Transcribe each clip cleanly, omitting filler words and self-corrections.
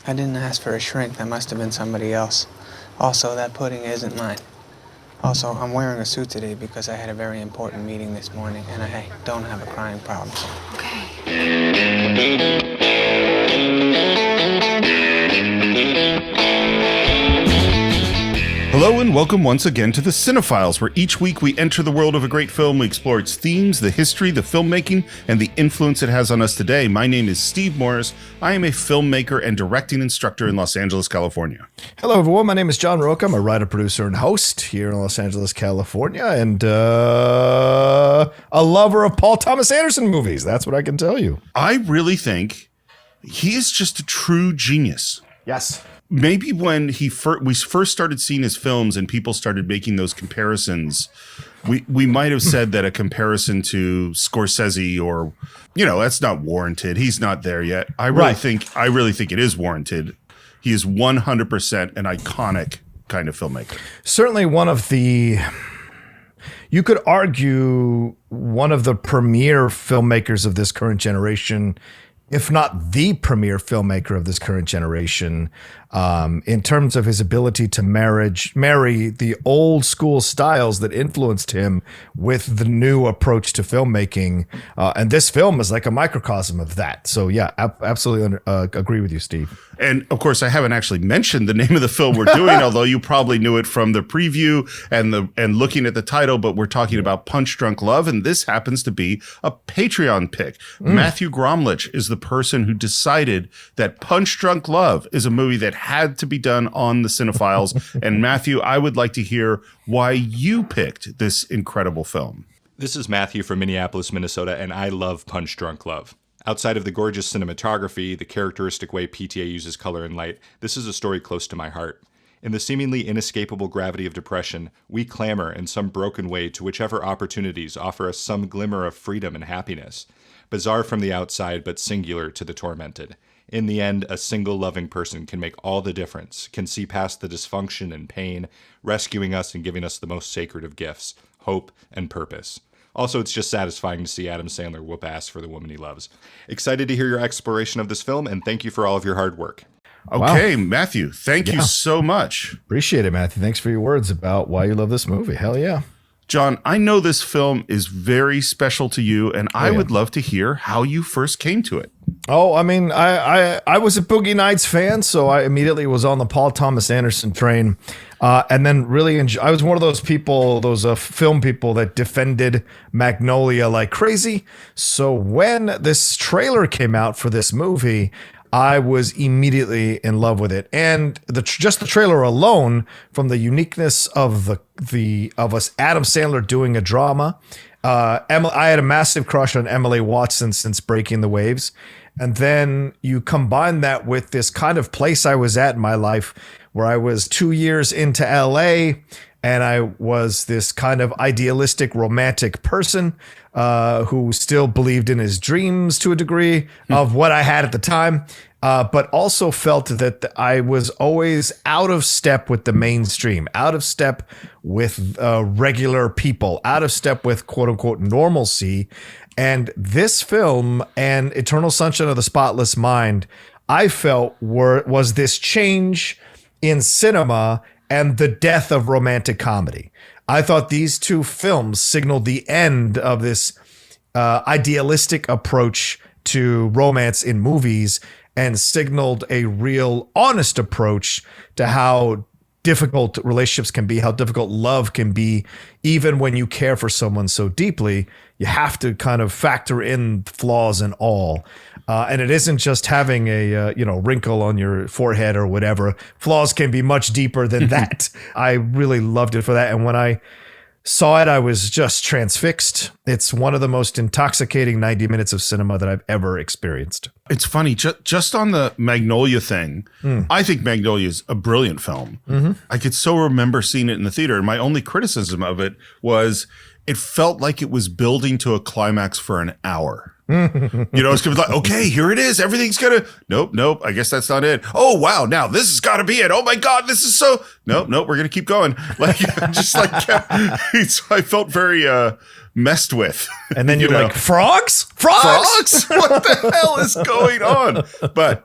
I didn't ask for a shrink. That must have been somebody else. Also, that pudding isn't mine. Also, I'm wearing a suit today because I had a very important meeting this morning, and I don't have a crying problem. Hello and welcome once again to the Cine-Files, where each week we enter the world of a great film. We explore its themes, the history, the filmmaking, and the influence it has on us today. My name is Steve Morris. I am a filmmaker and directing instructor in Los Angeles, California. Hello, everyone. My name is John Roca. I'm a writer, producer, and host here in Los Angeles, California, and a lover of Paul Thomas Anderson movies. That's what I can tell you. I really think he is just a true genius. Yes. Maybe when we first started seeing his films and people started making those comparisons, we might have said that a comparison to Scorsese or, that's not warranted. He's not there yet. I really think it is warranted. He is 100% an iconic kind of filmmaker. Certainly you could argue one of the premier filmmakers of this current generation, if not the premier filmmaker of this current generation, in terms of his ability to marry the old school styles that influenced him with the new approach to filmmaking. And this film is like a microcosm of that. So yeah, absolutely agree with you, Steve. And of course, I haven't actually mentioned the name of the film we're doing, although you probably knew it from the preview and looking at the title, but we're talking about Punch Drunk Love. And this happens to be a Patreon pick. Matthew Gromlich is the person who decided that Punch Drunk Love is a movie that had to be done on the Cinephiles. And Matthew, I would like to hear why you picked this incredible film. This is Matthew from Minneapolis, Minnesota, and I love Punch Drunk Love. Outside of the gorgeous cinematography, the characteristic way PTA uses color and light, this is a story close to my heart. In the seemingly inescapable gravity of depression, we clamor in some broken way to whichever opportunities offer us some glimmer of freedom and happiness. Bizarre from the outside, but singular to the tormented. In the end, a single loving person can make all the difference, can see past the dysfunction and pain, rescuing us and giving us the most sacred of gifts, hope and purpose. Also, it's just satisfying to see Adam Sandler whoop ass for the woman he loves. Excited to hear your exploration of this film, and thank you for all of your hard work. Okay, wow. Matthew, thank you so much. Appreciate it, Matthew. Thanks for your words about why you love this movie. Hell yeah. John, I know this film is very special to you, and I would love to hear how you first came to it. Oh, I mean, I was a Boogie Nights fan, so I immediately was on the Paul Thomas Anderson train, and then really I was one of those people, those film people that defended Magnolia like crazy. So when this trailer came out for this movie, I was immediately in love with it, and just the trailer alone, from the uniqueness of us Adam Sandler doing a drama. I had a massive crush on Emily Watson since Breaking the Waves, and then you combine that with this kind of place I was at in my life, where I was 2 years into LA, and I was this kind of idealistic, romantic person who still believed in his dreams to a degree of what I had at the time, but also felt that I was always out of step with the mainstream, out of step with regular people, out of step with quote unquote normalcy. And this film and Eternal Sunshine of the Spotless Mind, I felt was this change in cinema and the death of romantic comedy. I thought these two films signaled the end of this idealistic approach to romance in movies and signaled a real honest approach to how difficult relationships can be, how difficult love can be. Even when you care for someone so deeply, you have to kind of factor in flaws and all. And it isn't just having a wrinkle on your forehead or whatever. Flaws can be much deeper than that. I really loved it for that. And when I saw it, I was just transfixed. It's one of the most intoxicating 90 minutes of cinema that I've ever experienced. It's funny, just on the Magnolia thing, I think Magnolia is a brilliant film. Mm-hmm. I could so remember seeing it in the theater, and my only criticism of it was it felt like it was building to a climax for an hour. It's gonna be like, okay, here it is. Everything's gonna, nope. I guess that's not it. Oh, wow. Now this has got to be it. Oh my God. This is so, nope. We're going to keep going. Like, I felt very, messed with. And then you're know? like, frogs? Frogs? What the hell is going on? But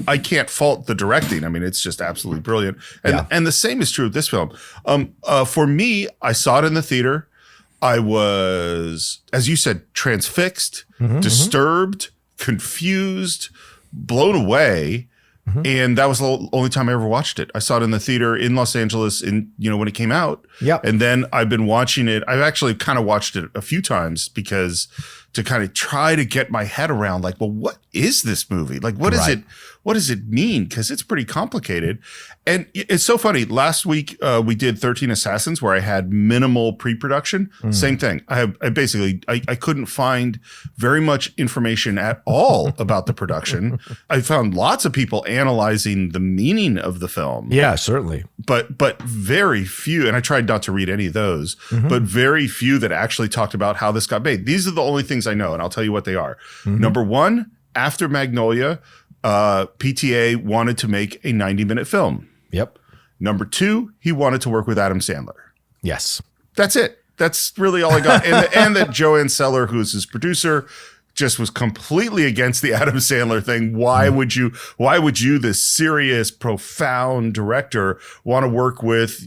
I can't fault the directing. I mean, it's just absolutely brilliant. And the same is true of this film. For me, I saw it in the theater. I was, as you said, transfixed, disturbed, confused, blown away. And that was the only time I ever watched it. I saw it in the theater in Los Angeles when it came out. Yeah. And then I've been watching it. I've actually kind of watched it a few times because to kind of try to get my head around like, well, what is this movie? Like, what is it? What does it mean? Because it's pretty complicated. And it's so funny. Last week, we did 13 Assassins where I had minimal pre-production. Same thing. I couldn't find very much information at all about the production. I found lots of people analyzing the meaning of the film. Yeah, certainly. But very few, and I tried not to read any of those, but very few that actually talked about how this got made. These are the only things I know, and I'll tell you what they are. Number one, after Magnolia, PTA wanted to make a 90-minute film. Yep. Number two, he wanted to work with Adam Sandler. Yes. That's it. That's really all I got. And that Joanne Seller, who's his producer, just was completely against the Adam Sandler thing. Why would you, this serious, profound director, want to work with,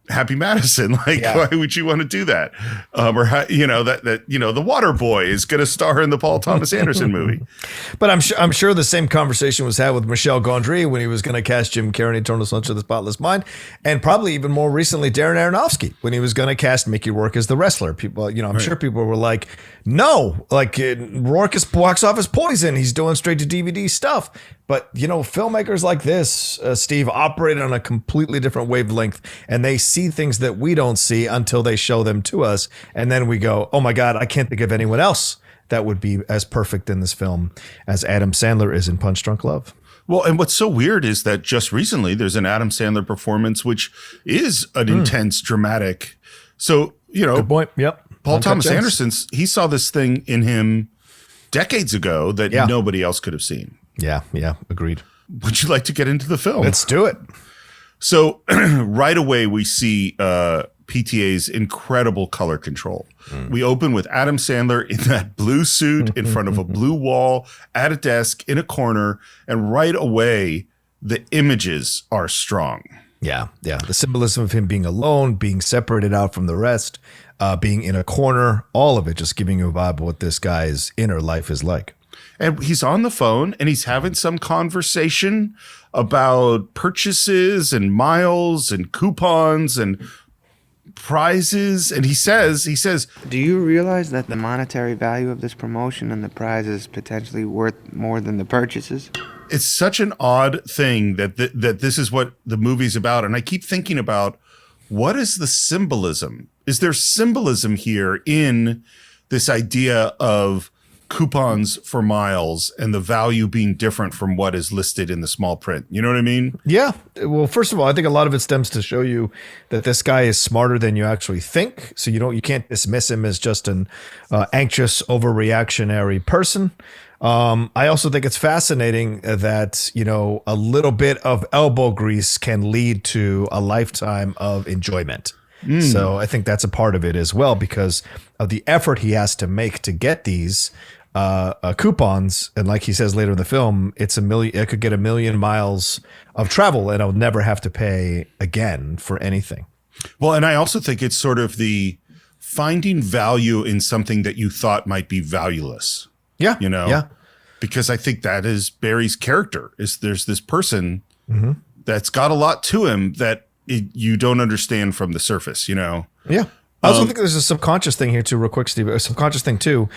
Happy Madison? Like, why would you want to do that? The Water Boy is going to star in the Paul Thomas Anderson movie. But I'm sure the same conversation was had with Michel Gondry when he was going to cast Jim Carrey in Eternal Sunshine of the Spotless Mind, and probably even more recently Darren Aronofsky when he was going to cast Mickey Rourke as the wrestler. People, I'm sure people were like, no, like Rourke is box office poison. He's doing straight to DVD stuff. But, filmmakers like this, Steve, operate on a completely different wavelength, and they see things that we don't see until they show them to us. And then we go, oh, my God, I can't think of anyone else that would be as perfect in this film as Adam Sandler is in Punch Drunk Love. Well, and what's so weird is that just recently there's an Adam Sandler performance, which is an intense, dramatic. So, Good point. Yep. Paul Thomas Anderson, he saw this thing in him decades ago that nobody else could have seen. Yeah, agreed. Would you like to get into the film? Let's do it. So right away, we see PTA's incredible color control. We open with Adam Sandler in that blue suit in front of a blue wall at a desk in a corner. And right away, the images are strong. Yeah. The symbolism of him being alone, being separated out from the rest, being in a corner, all of it just giving you a vibe of what this guy's inner life is like. And he's on the phone and he's having some conversation about purchases and miles and coupons and prizes. And he says, do you realize that the monetary value of this promotion and the prize is potentially worth more than the purchases? It's such an odd thing that this is what the movie's about. And I keep thinking about, what is the symbolism? Is there symbolism here in this idea of coupons for miles and the value being different from what is listed in the small print? You know what I mean? Yeah. Well, first of all, I think a lot of it stems to show you that this guy is smarter than you actually think. So you can't dismiss him as just an anxious, overreactionary person. I also think it's fascinating that, a little bit of elbow grease can lead to a lifetime of enjoyment. So I think that's a part of it as well, because of the effort he has to make to get these coupons. And like he says later in the film, it could get 1 million miles of travel and I'll never have to pay again for anything. Well, and I also think it's sort of the finding value in something that you thought might be valueless. Yeah. Yeah. Because I think that is Barry's character. There's this person that's got a lot to him that you don't understand from the surface, Yeah. I also think there's a subconscious thing here too, real quick, Steve, a subconscious thing too,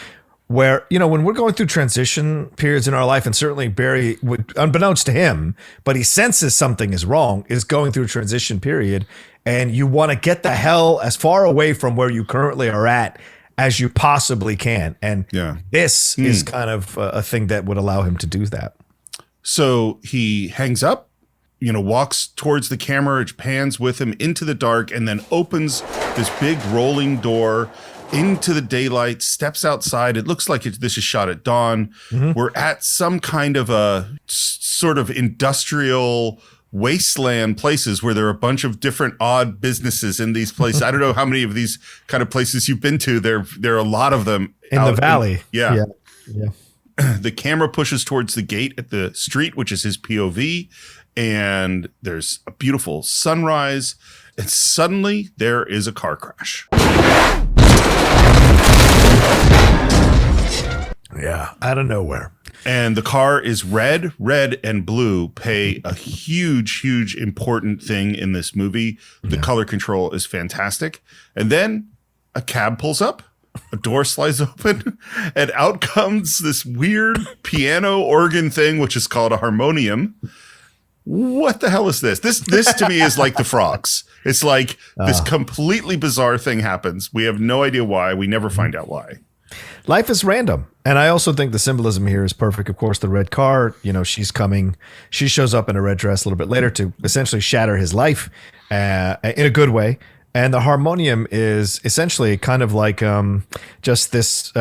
where, when we're going through transition periods in our life, and certainly Barry, unbeknownst to him, but he senses something is wrong, is going through a transition period, and you want to get the hell as far away from where you currently are at as you possibly can. And this is kind of a thing that would allow him to do that. So he hangs up, walks towards the camera, it pans with him into the dark, and then opens this big rolling door into the daylight, steps outside. It looks like this is shot at dawn. We're at some kind of a sort of industrial wasteland places where there are a bunch of different odd businesses in these places. I don't know how many of these kind of places you've been to. There are a lot of them in the valley. Yeah. The camera pushes towards the gate at the street, which is his POV, and there's a beautiful sunrise, and suddenly there is a car crash. Yeah, out of nowhere. And the car is red. Red and blue play a huge, important thing in this movie. The color control is fantastic. And then a cab pulls up, a door slides open, and out comes this weird piano organ thing, which is called a harmonium. What the hell is this? This to me is like the Frogs. It's like this completely bizarre thing happens. We have no idea why. We never find out why. Life is random. And I also think the symbolism here is perfect. Of course, the red car, she's coming. She shows up in a red dress a little bit later to essentially shatter his life in a good way. And the harmonium is essentially kind of like just this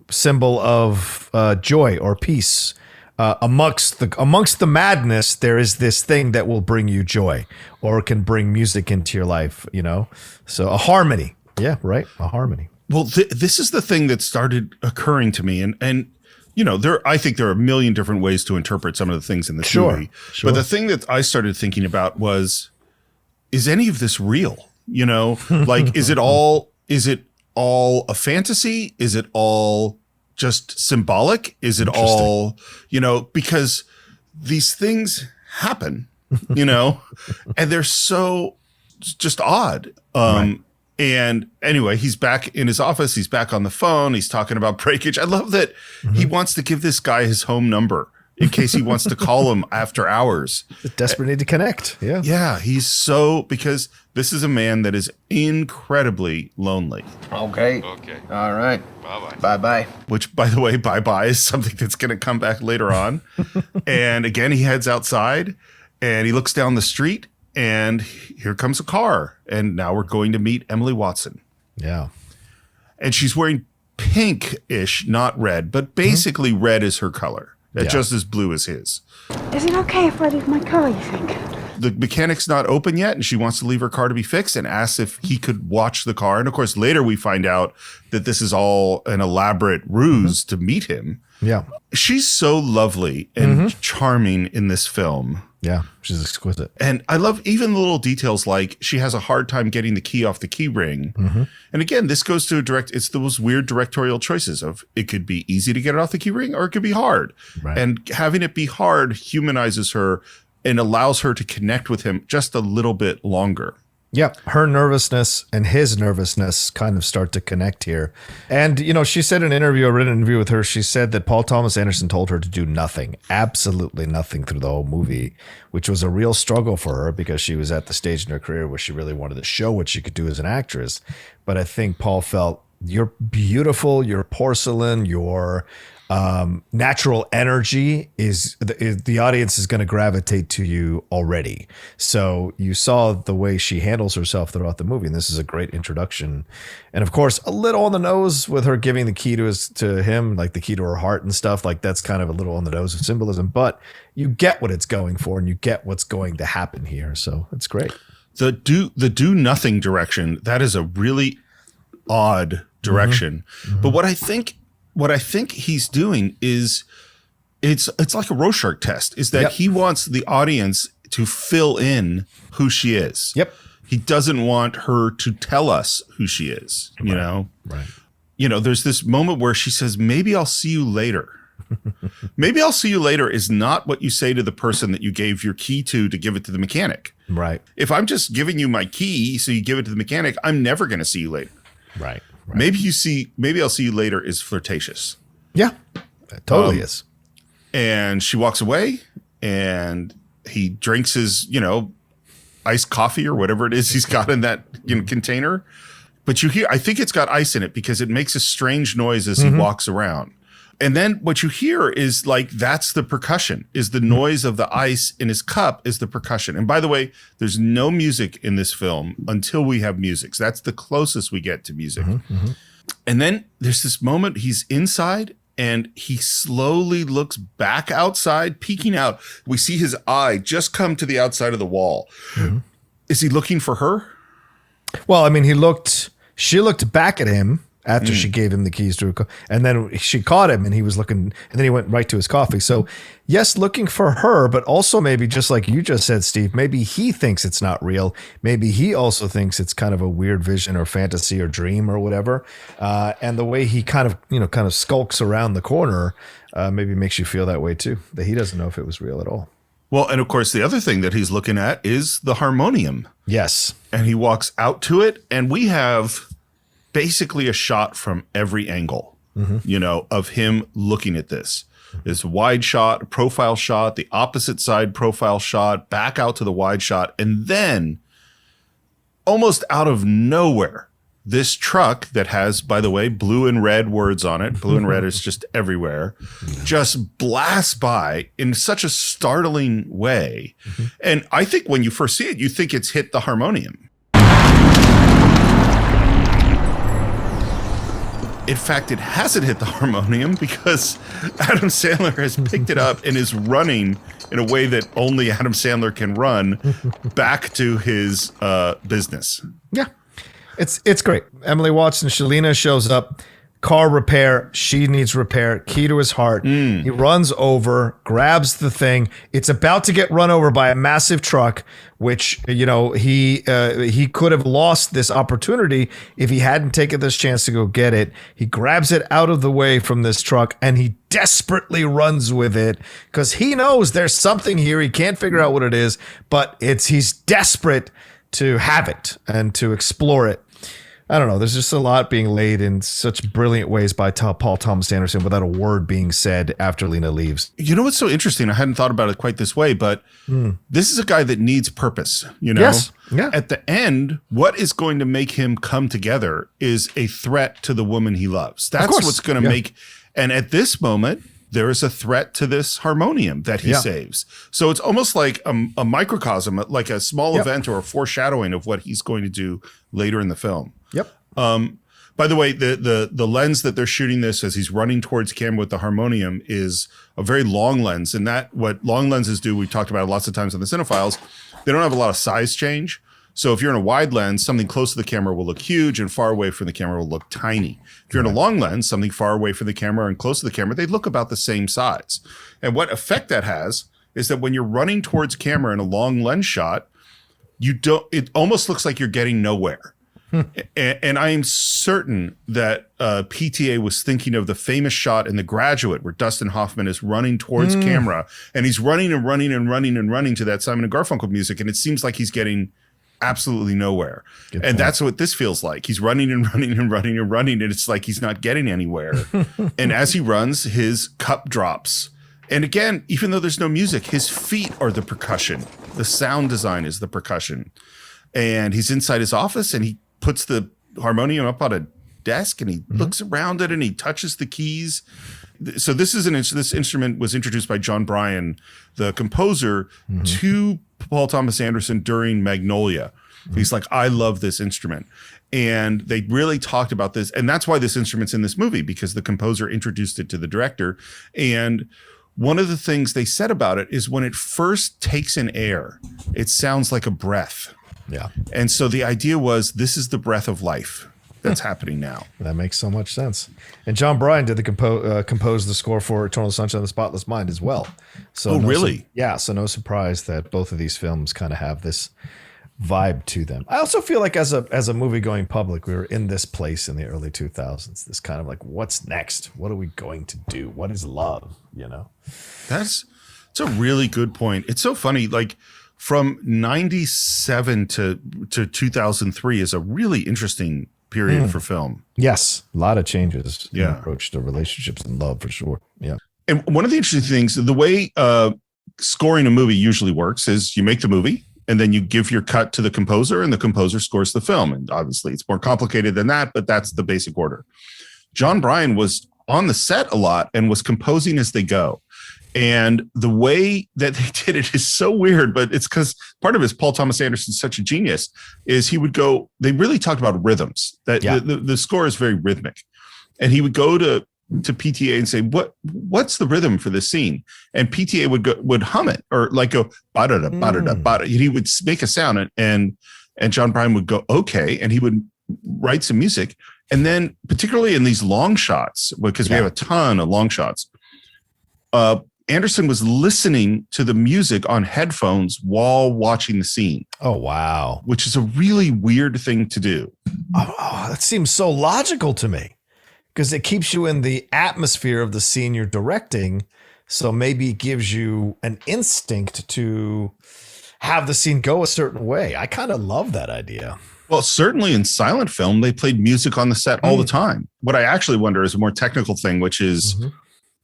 symbol of joy or peace. Amongst the madness, there is this thing that will bring you joy or can bring music into your life, So a harmony. Yeah, right. A harmony. Well, this is the thing that started occurring to me. And I think there are a million different ways to interpret some of the things in this movie. Sure. But the thing that I started thinking about was, is any of this real? Like, is it all a fantasy? Is it all just symbolic? Is it all, because these things happen, and they're so just odd. Right. And anyway, he's back in his office. He's back on the phone. He's talking about breakage. I love that he wants to give this guy his home number in case he wants to call him after hours. The desperate need to connect. Yeah. Yeah. Because this is a man that is incredibly lonely. Okay. All right. Bye-bye. Bye-bye. Which, by the way, bye-bye is something that's going to come back later on. And again, he heads outside and he looks down the street. And here comes a car. And now we're going to meet Emily Watson. Yeah. And she's wearing pink-ish, not red, but basically red is her color. Just as blue as his. Is it okay if I leave my car, you think? The mechanic's not open yet, and she wants to leave her car to be fixed and asks if he could watch the car. And of course, later we find out that this is all an elaborate ruse to meet him. Yeah. She's so lovely and charming in this film. Yeah, she's exquisite. And I love even the little details like she has a hard time getting the key off the key ring. And again, this goes to it's those weird directorial choices of it could be easy to get it off the key ring or it could be hard. Right. And having it be hard humanizes her and allows her to connect with him just a little bit longer. Yeah, her nervousness and his nervousness kind of start to connect here. And, she said in an interview, I read an interview with her, she said that Paul Thomas Anderson told her to do nothing, absolutely nothing through the whole movie, which was a real struggle for her because she was at the stage in her career where she really wanted to show what she could do as an actress. But I think Paul felt, you're beautiful, you're porcelain, you're natural energy is the audience is going to gravitate to you already. So you saw the way she handles herself throughout the movie, and this is a great introduction. And of course, a little on the nose with her giving the key to him, like the key to her heart and stuff. Like that's kind of a little on the nose of symbolism, but you get what it's going for, and you get what's going to happen here. So it's great. The do nothing direction, that is a really odd direction. But what I think he's doing is it's like a Rorschach test, is that he wants the audience to fill in who she is. Yep. He doesn't want her to tell us who she is, Right. There's this moment where she says, maybe I'll see you later. Maybe I'll see you later is not what you say to the person that you gave your key to give it to the mechanic. Right. If I'm just giving you my key so you give it to the mechanic, I'm never going to see you later. Right. Maybe I'll see you later is flirtatious. Yeah, it totally is. And she walks away and he drinks his, iced coffee or whatever it is he's got in that container. But I think it's got ice in it because it makes a strange noise as he walks around. And then what you hear is like, that's the percussion, is the noise of the ice in his cup is the percussion. And by the way, there's no music in this film until we have music. So that's the closest we get to music. And then there's this moment he's inside and he slowly looks back outside, peeking out. We see his eye just come to the outside of the wall. Mm-hmm. Is he looking for her? Well, I mean, she looked back at him after she gave him the keys to her car, and then she caught him and he was looking, and then he went right to his coffee. So yes, looking for her, but also maybe just like you just said, Steve, maybe he thinks it's not real. Maybe he also thinks it's kind of a weird vision or fantasy or dream or whatever. And the way he kind of skulks around the corner, maybe makes you feel that way too, that he doesn't know if it was real at all. Well, and of course, the other thing that he's looking at is the harmonium. Yes. And he walks out to it, and we have basically a shot from every angle, of him looking at this. This wide shot, profile shot, the opposite side profile shot, back out to the wide shot, and then almost out of nowhere, this truck that has, by the way, blue and red words on it, blue and red is just everywhere, just blasts by in such a startling way. And I think when you first see it, you think it's hit the harmonium. In fact, it hasn't hit the harmonium because Adam Sandler has picked it up and is running in a way that only Adam Sandler can run back to his business. Yeah. It's great. Emily Watson, Shalina shows up, car repair. She needs repair. Key to his heart. He runs over, grabs the thing. It's about to get run over by a massive truck, which, he could have lost this opportunity if he hadn't taken this chance to go get it. He grabs it out of the way from this truck and he desperately runs with it because he knows there's something here. He can't figure out what it is, but he's desperate to have it and to explore it. I don't know. There's just a lot being laid in such brilliant ways by Paul Thomas Anderson without a word being said after Lena leaves. You know what's so interesting? I hadn't thought about it quite this way, but this is a guy that needs purpose, Yes. Yeah. At the end, what is going to make him come together is a threat to the woman he loves. That's what's going to make. And at this moment, there is a threat to this harmonium that he saves. So it's almost like a microcosm, like a small event or a foreshadowing of what he's going to do later in the film. Yep. By the way, the lens that they're shooting this as he's running towards camera with the harmonium is a very long lens. And that what long lenses do, we've talked about it lots of times on the Cinephiles, they don't have a lot of size change. So if you're in a wide lens, something close to the camera will look huge and far away from the camera will look tiny. If you're in a long lens, something far away from the camera and close to the camera, they look about the same size. And what effect that has is that when you're running towards camera in a long lens shot, it almost looks like you're getting nowhere. And I am certain that PTA was thinking of the famous shot in The Graduate where Dustin Hoffman is running towards camera and he's running and running and running and running to that Simon & Garfunkel music. And it seems like he's getting absolutely nowhere. And that's what this feels like. He's running and running and running and running. And it's like he's not getting anywhere. And as he runs, his cup drops. And again, even though there's no music, his feet are the percussion. The sound design is the percussion. And he's inside his office and he puts the harmonium up on a desk and he looks around it and he touches the keys. So this instrument was introduced by John Bryan, the composer, to Paul Thomas Anderson during Magnolia. He's like, I love this instrument. And they really talked about this. And that's why this instrument's in this movie, because the composer introduced it to the director. And one of the things they said about it is when it first takes in air, it sounds like a breath. Yeah. And so the idea was, this is the breath of life that's happening now. That makes so much sense. And John Bryan did compose the score for Eternal Sunshine of the Spotless Mind as well. So really? So no surprise that both of these films kind of have this vibe to them. I also feel like as a movie going public, we were in this place in the early 2000s. This kind of like, what's next? What are we going to do? What is love? It's a really good point. It's so funny. Like, from 97 to 2003 is a really interesting period for film. Yes. A lot of changes in Yeah. approach to relationships and love for sure. Yeah. And one of the interesting things, the way scoring a movie usually works is you make the movie and then you give your cut to the composer and the composer scores the film. And obviously it's more complicated than that, but that's the basic order. John Bryan was on the set a lot and was composing as they go. And the way that they did it is so weird, but it's because part of it is Paul Thomas Anderson's such a genius, is he would go, they really talked about rhythms, that the score is very rhythmic. And he would go to to PTA and say, what's the rhythm for this scene? And PTA would hum it or like go ba-da-da, ba-da-da, ba-da. He would make a sound and John Bryan would go, okay. And he would write some music. And then particularly in these long shots, because we have a ton of long shots, Anderson was listening to the music on headphones while watching the scene. Oh, wow. Which is a really weird thing to do. Oh, that seems so logical to me because it keeps you in the atmosphere of the scene you're directing. So maybe it gives you an instinct to have the scene go a certain way. I kind of love that idea. Well, certainly in silent film, they played music on the set all the time. What I actually wonder is a more technical thing, which is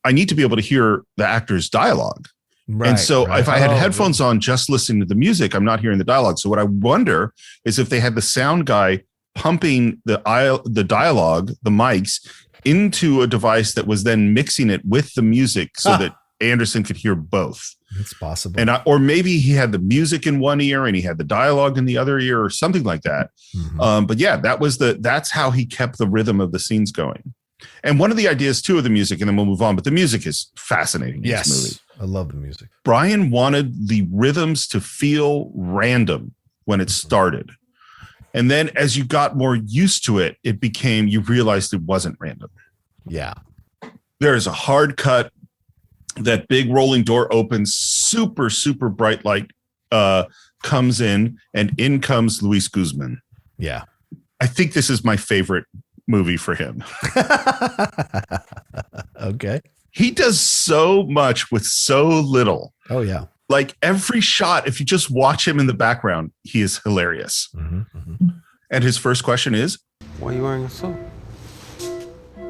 I need to be able to hear the actor's dialogue. Right, and so if I had headphones on just listening to the music, I'm not hearing the dialogue. So what I wonder is if they had the sound guy pumping the dialogue, the mics, into a device that was then mixing it with the music so that Anderson could hear both. It's possible. And or maybe he had the music in one ear and he had the dialogue in the other ear or something like that. But yeah, that's how he kept the rhythm of the scenes going. And one of the ideas too of the music, and then we'll move on, but the music is fascinating in this movie. I love the music. Bryan wanted the rhythms to feel random when it started. And then as you got more used to it, you realized it wasn't random. Yeah. There is a hard cut. That big rolling door opens, super, super bright light comes in, and in comes Luis Guzman. Yeah. I think this is my favorite movie for him. Okay. He does so much with so little. Oh, yeah. Like every shot, if you just watch him in the background, he is hilarious. And his first question is, why are you wearing a suit?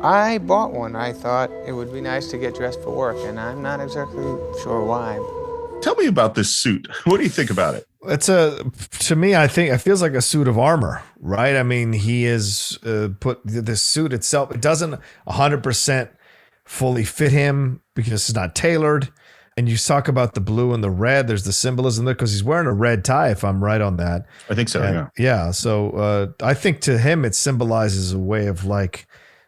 I bought one. I thought it would be nice to get dressed for work, and I'm not exactly sure why. Tell me about this suit. What do you think about it? To me, I think it feels like a suit of armor, right? I mean, he is put the suit itself. It doesn't 100% fully fit him because it's not tailored. And you talk about the blue and the red. There's the symbolism there because he's wearing a red tie, if I'm right on that. I think so. And, yeah. So I think to him, it symbolizes a way of like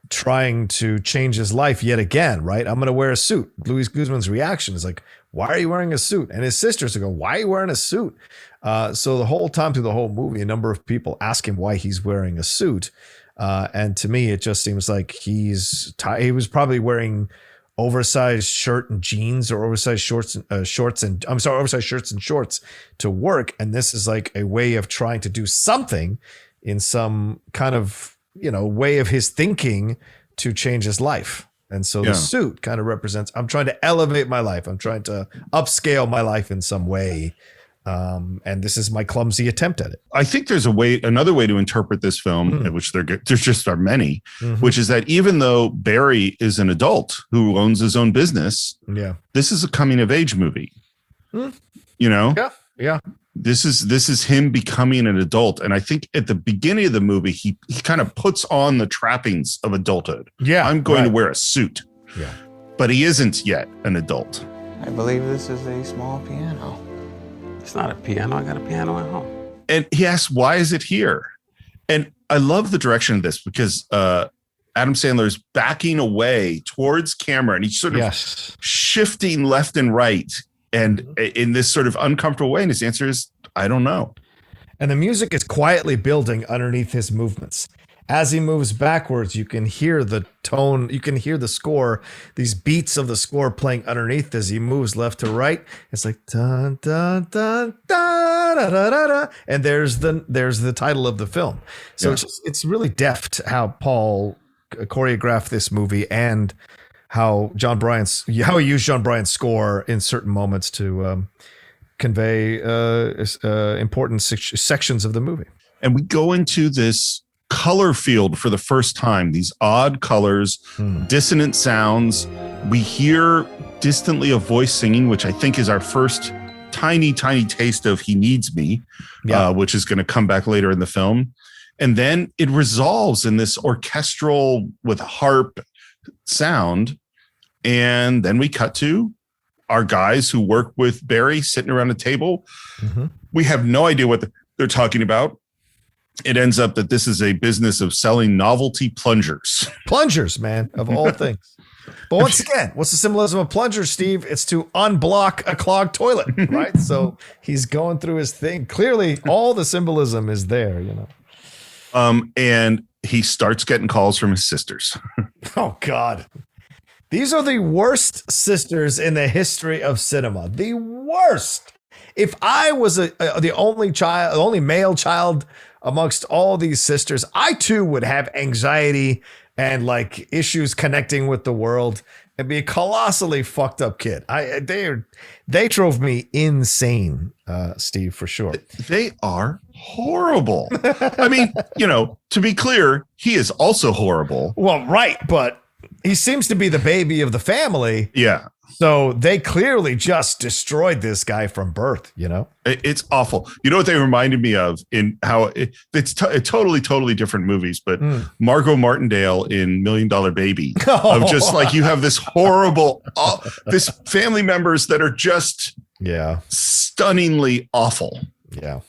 trying to change his life yet again, right? I'm going to wear a suit. Luis Guzman's reaction is like, why are you wearing a suit? And his sisters go, why are you wearing a suit? So the whole time through the whole movie, a number of people ask him why he's wearing a suit. And to me, it just seems like he was probably wearing oversized shirt and jeans or oversized oversized shirts and shorts to work. And this is like a way of trying to do something in some kind of, way of his thinking to change his life. And so the suit kind of represents, I'm trying to elevate my life. I'm trying to upscale my life in some way. And this is my clumsy attempt at it. I think there's another way to interpret this film, which there just are many, which is that even though Barry is an adult who owns his own business, this is a coming of age movie. Yeah. This is him becoming an adult. And I think at the beginning of the movie, he kind of puts on the trappings of adulthood. Yeah. I'm going to wear a suit. Yeah. But he isn't yet an adult. I believe this is a small piano. It's not a piano. I got a piano at home. And he asks, why is it here? And I love the direction of this because Adam Sandler is backing away towards camera and he's sort of shifting left and right and in this sort of uncomfortable way. And his answer is, I don't know. And the music is quietly building underneath his movements. As he moves backwards, you can hear the tone, you can hear the score, these beats of the score playing underneath as he moves left to right. It's like dun dun dun da da da da da, and there's the title of the film. So it's really deft how Paul choreographed this movie and how he used John Bryan's score in certain moments to convey important sections of the movie. And we go into this color field for the first time, these odd colors, dissonant sounds. We hear distantly a voice singing, which I think is our first tiny taste of He Needs Me, which is going to come back later in the film. And then it resolves in this orchestral with harp sound. And then we cut to our guys who work with Barry sitting around a table. We have no idea what they're talking about. it ends up that this is a business of selling novelty plungers. Plungers, man, of all things. But once again, what's the symbolism of plunger, Steve? It's to unblock a clogged toilet, right? So he's going through his thing. Clearly, all the symbolism is there, you know. And he starts getting calls from his sisters. Oh, God. These are the worst sisters in the history of cinema. The worst. If I was the only male child amongst all these sisters, I too would have anxiety and like issues connecting with the world and be a colossally fucked up kid. They drove me insane, Steve, for sure. They are horrible. I mean, you know, to be clear, he is also horrible. Well, right, but he seems to be the baby of the family. Yeah. So they clearly just destroyed this guy from birth, you know? It's awful. You know what they reminded me of in how it's totally different movies, but Margot Martindale in $1 Million Baby of just like, you have this horrible, this family members that are just stunningly awful. Yeah.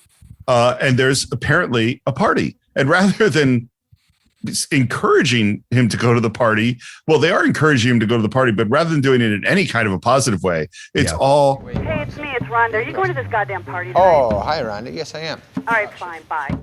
And there's apparently a party, and rather than encouraging him to go to the party, well, they are encouraging him to go to the party, but rather than doing it in any kind of a positive way, it's all. Hey, it's me, it's Rhonda. Are you going to this goddamn party tonight? Oh, hi, Rhonda. Yes, I am. All right, fine, bye.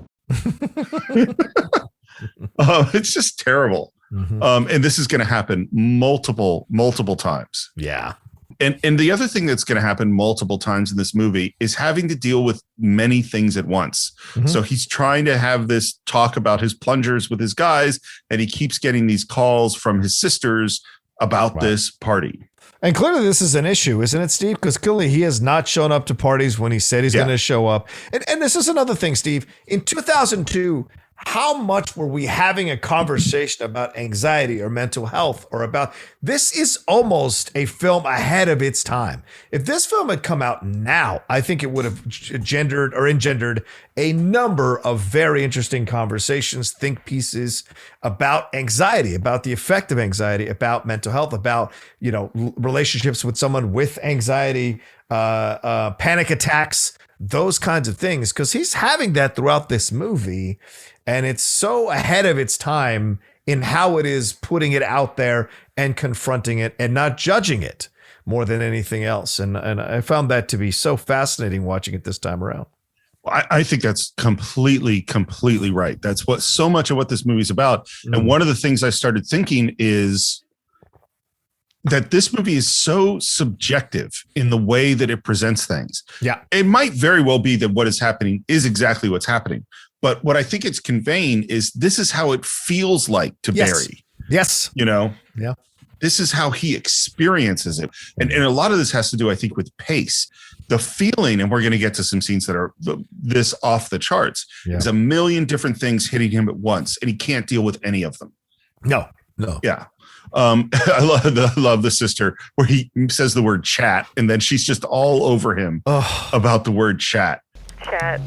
It's just terrible. And this is going to happen multiple times. Yeah. And the other thing that's going to happen multiple times in this movie is having to deal with many things at once. So he's trying to have this talk about his plungers with his guys, and he keeps getting these calls from his sisters about this party. And clearly this is an issue, isn't it, Steve? Because clearly he has not shown up to parties when he said he's going to show up. And this is another thing, Steve. In 2002, how much were we having a conversation about anxiety or mental health or about this is almost a film ahead of its time. If this film had come out now, I think it would have engendered a number of very interesting conversations, think pieces about anxiety, about the effect of anxiety, about mental health, about, you know, relationships with someone with anxiety, panic attacks, those kinds of things, because he's having that throughout this movie. And it's so ahead of its time in how it is putting it out there and confronting it and not judging it more than anything else. And I found that to be so fascinating watching it this time around. I think that's completely right. That's what so much of what this movie's about. And one of the things I started thinking is that this movie is so subjective in the way that it presents things. Yeah. It might very well be that what is happening is exactly what's happening. But what I think it's conveying is this is how it feels like to Barry. Yes. You know? Yeah. This is how he experiences it. And a lot of this has to do, I think, with pace. The feeling, and we're going to get to some scenes that are this off the charts. There's a million different things hitting him at once, and he can't deal with any of them. No. Yeah. I love the sister where he says the word chat, and then she's just all over him about the word chat. Chat.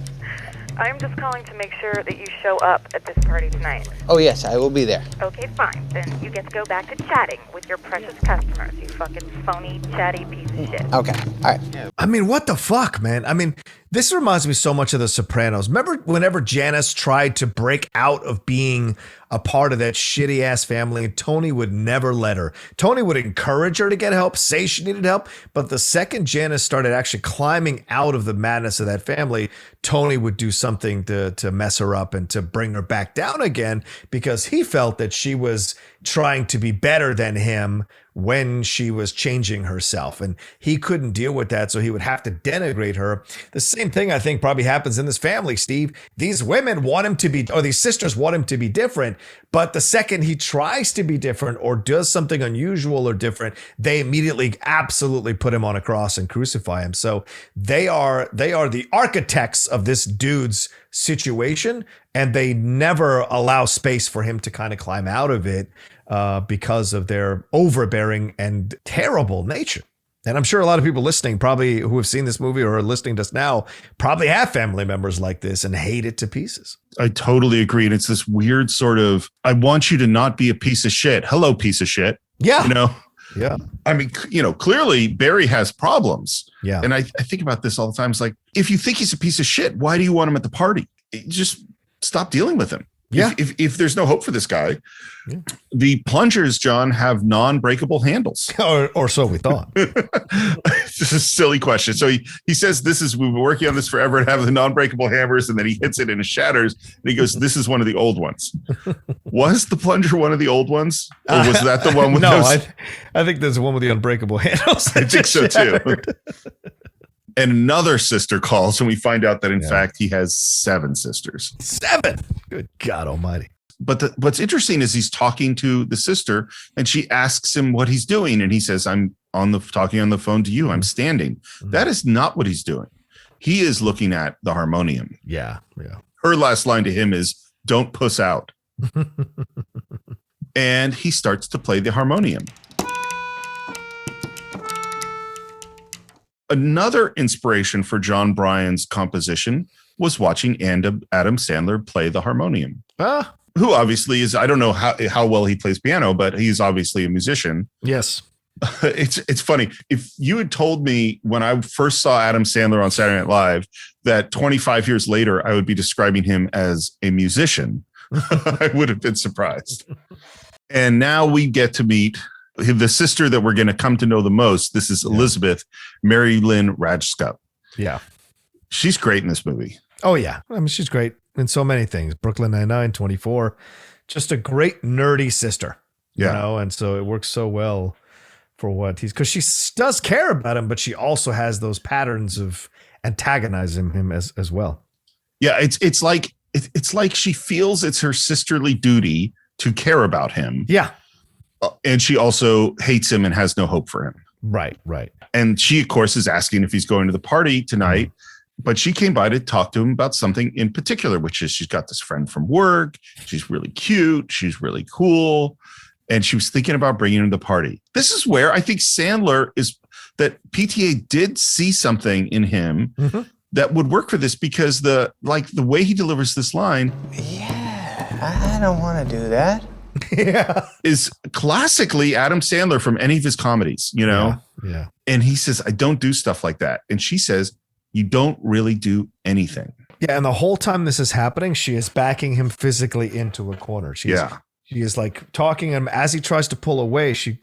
I'm just calling to make sure that you show up at this party tonight. Oh, yes, I will be there. Okay, fine. Then you get to go back to chatting with your precious customers, you fucking phony, chatty piece of shit. Okay, all right. I mean, what the fuck, man? I mean, this reminds me so much of The Sopranos. Remember whenever Janice tried to break out of being a part of that shitty ass family, and Tony would never let her. Tony would encourage her to get help, say she needed help, but the second Janice started actually climbing out of the madness of that family, Tony would do something to mess her up and to bring her back down again, because he felt that she was trying to be better than him when she was changing herself, and he couldn't deal with that, so he would have to denigrate her. The same thing I think probably happens in this family, Steve. These women want him to be, or these sisters want him to be different, but the second he tries to be different or does something unusual or different, they immediately absolutely put him on a cross and crucify him. So they are the architects of this dude's situation, and they never allow space for him to kind of climb out of it because of their overbearing and terrible nature. And I'm sure a lot of people listening, probably who have seen this movie or are listening to us now, probably have family members like this and hate it to pieces. I totally agree. And it's this weird sort of, I want you to not be a piece of shit. Hello, piece of shit. Yeah. You know? Yeah. I mean, you know, clearly Barry has problems. Yeah. And I think about this all the time. It's like, if you think he's a piece of shit, why do you want him at the party? stop dealing with him. Yeah. If there's no hope for this guy, the plungers, John, have non-breakable handles. Or so we thought. This is a silly question. So he says, we've been working on this forever and have the non-breakable hammers, and then he hits it and it shatters. And he goes, this is one of the old ones. Was the plunger one of the old ones? Or was that the one with those? I think there's one with the unbreakable handles. I think so too. And another sister calls, and we find out that in fact he has 7 sisters. 7. Good God Almighty! But what's interesting is he's talking to the sister, and she asks him what he's doing, and he says, "I'm talking on the phone to you. I'm standing." That is not what he's doing. He is looking at the harmonium. Yeah. Her last line to him is, "Don't puss out." And he starts to play the harmonium. Another inspiration for John Bryan's composition was watching Adam Sandler play the harmonium. Who obviously is, I don't know how well he plays piano, but he's obviously a musician. Yes. It's funny. If you had told me when I first saw Adam Sandler on Saturday Night Live that 25 years later I would be describing him as a musician, I would have been surprised. And now we get to meet the sister that we're going to come to know the most. This is Elizabeth, Mary Lynn Rajskup. Yeah. She's great in this movie. Oh, yeah. I mean, she's great in so many things. Brooklyn Nine-Nine, 24. Just a great nerdy sister. Yeah. You know, and so it works so well for what he's, because she does care about him, but she also has those patterns of antagonizing him as well. Yeah. It's like she feels it's her sisterly duty to care about him. Yeah. And she also hates him and has no hope for him. Right. And she, of course, is asking if he's going to the party tonight. But she came by to talk to him about something in particular, which is she's got this friend from work. She's really cute. She's really cool. And she was thinking about bringing him to the party. This is where I think Sandler that PTA did see something in him that would work for this, because the way he delivers this line. Yeah, I don't want to do that. Yeah. Is classically Adam Sandler from any of his comedies, you know? Yeah. And he says, I don't do stuff like that. And she says, you don't really do anything. Yeah. And the whole time this is happening, she is backing him physically into a corner. She is like talking him as he tries to pull away. She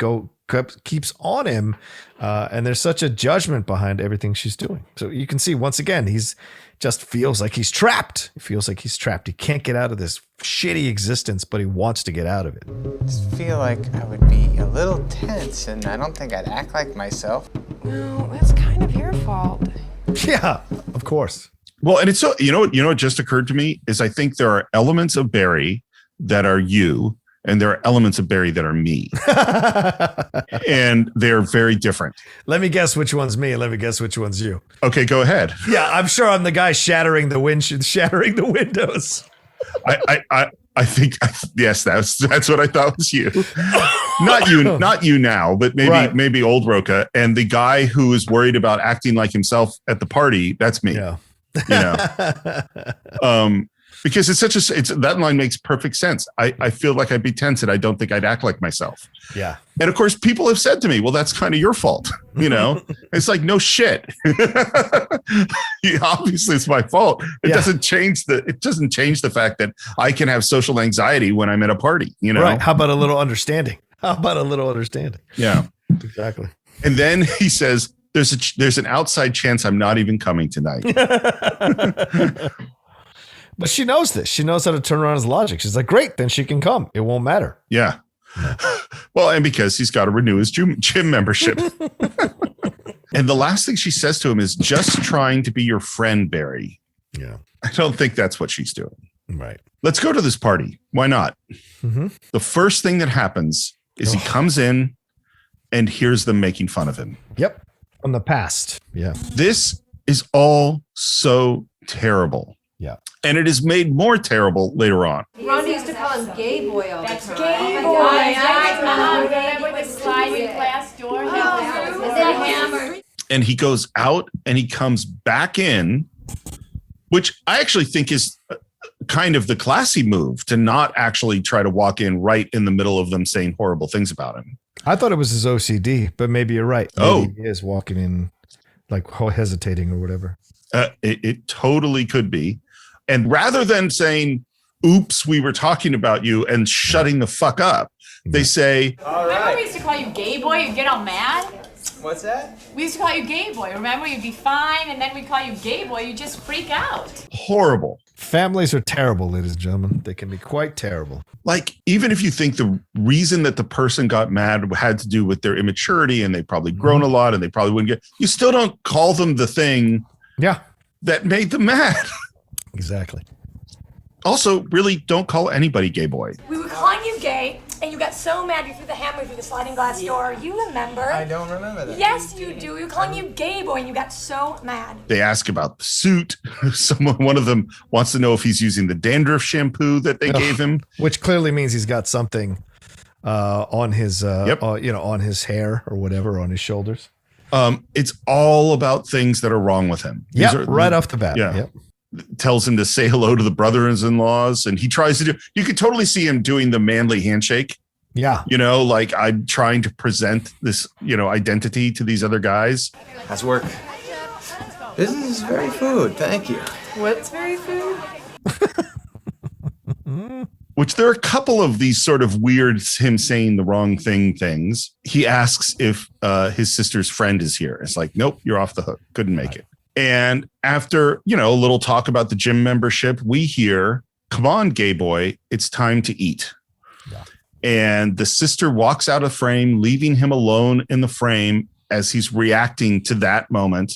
keeps on him. And there's such a judgment behind everything she's doing. So you can see once again, he's just feels like he's trapped. He feels like he's trapped. He can't get out of this shitty existence, but he wants to get out of it. I just feel like I would be a little tense, and I don't think I'd act like myself. No, that's kind of your fault. Yeah, of course. Well, and it's so, you know what just occurred to me is I think there are elements of Barry that are you, and there are elements of Barry that are me. And they're very different. Let me guess which one's me, and let me guess which one's you. Okay, go ahead. Yeah, I'm sure I'm the guy shattering the windows. I think yes, that's what I thought was you. Not you now, but maybe old Roca, and the guy who is worried about acting like himself at the party. That's me. Yeah. You know. Because that line makes perfect sense. I feel like I'd be tense, and I don't think I'd act like myself. Yeah. And of course, people have said to me, well, that's kind of your fault. You know, it's like, no shit. Obviously it's my fault. It doesn't change the fact that I can have social anxiety when I'm at a party, you know? Right. How about a little understanding? Yeah, exactly. And then he says, there's an outside chance I'm not even coming tonight. But she knows this. She knows how to turn around his logic. She's like, great, then she can come. It won't matter. Yeah. Well, and because he's got to renew his gym membership. And the last thing she says to him is, just trying to be your friend, Barry. Yeah. I don't think that's what she's doing. Right. Let's go to this party. Why not? Mm-hmm. The first thing that happens is he comes in and hears them making fun of him. Yep. From the past. Yeah. This is all so terrible. Yeah. And it is made more terrible later on. Ron used to call him Gay Boy all the time. Gay Boy. I remember the sliding glass door. And he goes out and he comes back in, which I actually think is kind of the classy move, to not actually try to walk in right in the middle of them saying horrible things about him. I thought it was his OCD, but maybe you're right. Maybe he is walking in like hesitating or whatever. It totally could be. And rather than saying, oops, we were talking about you and shutting the fuck up. They say, Remember we used to call you gay boy, you'd get all mad? What's that? We used to call you gay boy, remember? You'd be fine, and then we'd call you gay boy, you'd just freak out. horrible. Families are terrible, ladies and gentlemen. They can be quite terrible. Like, even if you think the reason that the person got mad had to do with their immaturity and they've probably grown a lot and they probably wouldn't get, you still don't call them the thing that made them mad. Exactly. Also, really don't call anybody gay boy. We were calling you gay, and you got so mad you threw the hammer through the sliding glass door. You remember? I don't remember that. Yes, you do. We were calling you gay boy, and you got so mad. They ask about the suit. One of them wants to know if he's using the dandruff shampoo that they gave him, which clearly means he's got something on his, on his hair or whatever, on his shoulders. It's all about things that are wrong with him. Yeah, right off the bat. Yeah. Yep. Tells him to say hello to the brothers-in-laws, and he tries to do. You could totally see him doing the manly handshake. Yeah, like I'm trying to present this, identity to these other guys. How's work? Business is very food. Thank you. What's very food? Which there are a couple of these sort of weird him saying the wrong things. He asks if his sister's friend is here. It's like, nope, you're off the hook. Couldn't make it. And after, a little talk about the gym membership, we hear, come on, gay boy, it's time to eat. Yeah. And the sister walks out of frame, leaving him alone in the frame as he's reacting to that moment.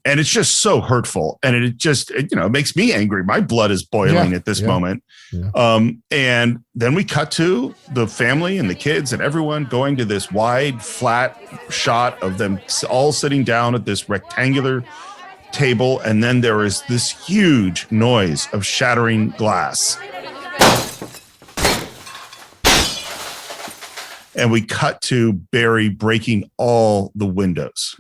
And it's just so hurtful. And it just, it makes me angry. My blood is boiling at this moment. Yeah. And then we cut to the family and the kids and everyone going to this wide, flat shot of them all sitting down at this rectangular table. And then there is this huge noise of shattering glass. And we cut to Barry breaking all the windows.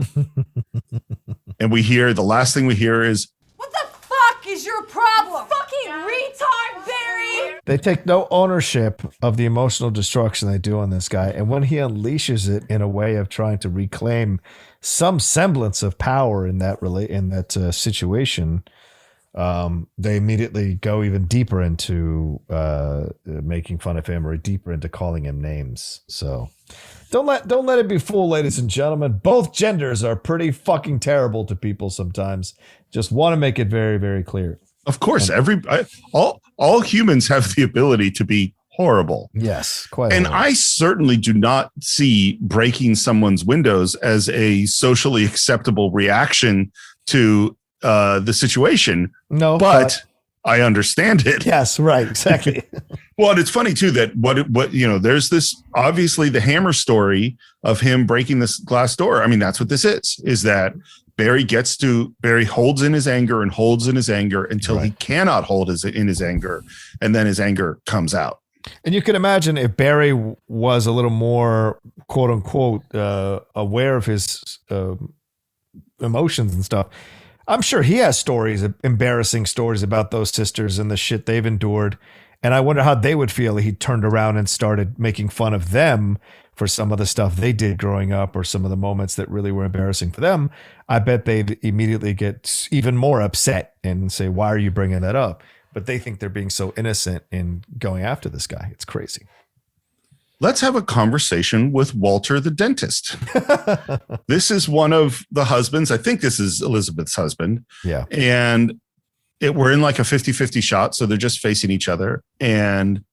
And the last thing we hear is, What the fuck is your problem? Fucking retard, Barry! They take no ownership of the emotional destruction they do on this guy. And when he unleashes it in a way of trying to reclaim some semblance of power in that situation, they immediately go even deeper into making fun of him, or deeper into calling him names. So don't let it be fooled, ladies and gentlemen. Both genders are pretty fucking terrible to people sometimes. Just want to make it very, very clear. Of course, all humans have the ability to be horrible. Yes, quite. And I certainly do not see breaking someone's windows as a socially acceptable reaction to the situation. No, but I understand it. Yes, right, exactly. Well, and it's funny too that what there's this, obviously the Hammer story of him breaking this glass door. I mean, that's what this is that Barry holds in his anger and holds in his anger until he cannot hold in his anger, and then his anger comes out. And you can imagine if Barry was a little more, quote unquote, aware of his emotions and stuff. I'm sure he has embarrassing stories about those sisters and the shit they've endured. And I wonder how they would feel if he turned around and started making fun of them for some of the stuff they did growing up, or some of the moments that really were embarrassing for them. I bet they'd immediately get even more upset and say, why are you bringing that up? But they think they're being so innocent in going after this guy. It's crazy. Let's have a conversation with Walter the dentist. This is one of the husbands. I think this is Elizabeth's husband. Yeah. And we're in like a 50-50 shot. So they're just facing each other. And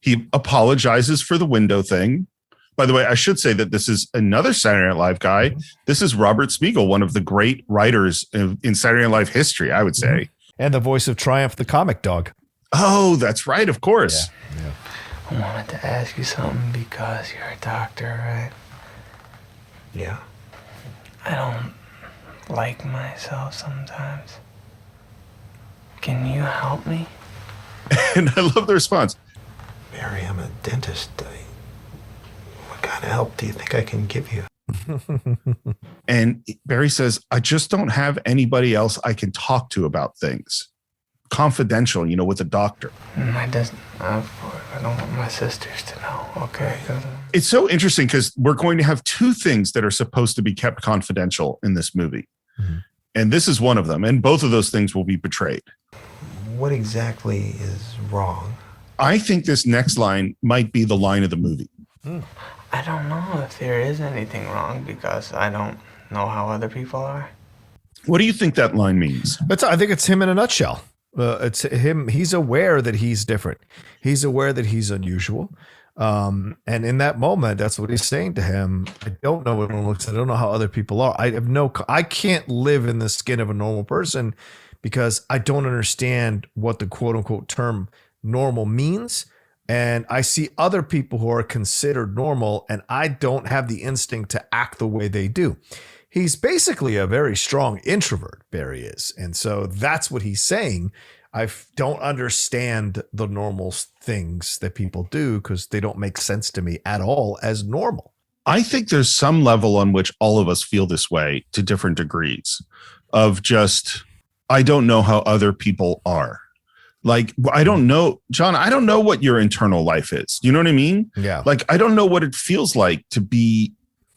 he apologizes for the window thing. By the way, I should say that this is another Saturday Night Live guy. This is Robert Spiegel, one of the great writers in Saturday Night Live history, I would say. And the voice of Triumph the comic dog. Oh, that's right. Of course. Yeah. I wanted to ask you something because you're a doctor, right? Yeah. I don't like myself sometimes. Can you help me? And I love the response. Barry, I'm a dentist. What kind of help do you think I can give you? And Barry says, I just don't have anybody else I can talk to about things. Confidential, with a doctor. I don't want my sisters to know, okay? It's so interesting because we're going to have two things that are supposed to be kept confidential in this movie. Mm-hmm. And this is one of them. And both of those things will be betrayed. what exactly is wrong? I think this next line might be the line of the movie. I don't know if there is anything wrong because I don't know how other people are. What do you think that line means? I think it's him in a nutshell. It's him. He's aware that he's different. He's aware that he's unusual. And in that moment, that's what he's saying to him. I don't know what one looks. I don't know how other people are. I can't live in the skin of a normal person because I don't understand what the quote unquote term normal means. And I see other people who are considered normal, and I don't have the instinct to act the way they do. He's basically a very strong introvert, Barry is. And so that's what he's saying. I don't understand the normal things that people do because they don't make sense to me at all as normal. I think there's some level on which all of us feel this way to different degrees of just, I don't know how other people are. Like, I don't know, John, I don't know what your internal life is. You know what I mean? Yeah. Like, I don't know what it feels like to be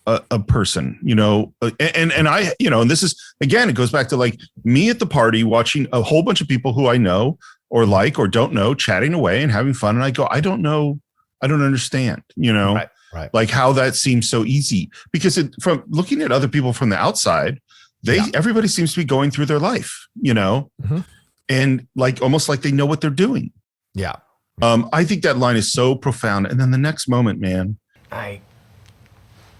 a person, and I, and this is, again, it goes back to like me at the party watching a whole bunch of people who I know or like or don't know chatting away and having fun. And I go, I don't know. I don't understand, Right. like how that seems so easy because from looking at other people from the outside, everybody seems to be going through their life, and like almost like they know what they're doing. Yeah. I think that line is so profound. And then the next moment, man, I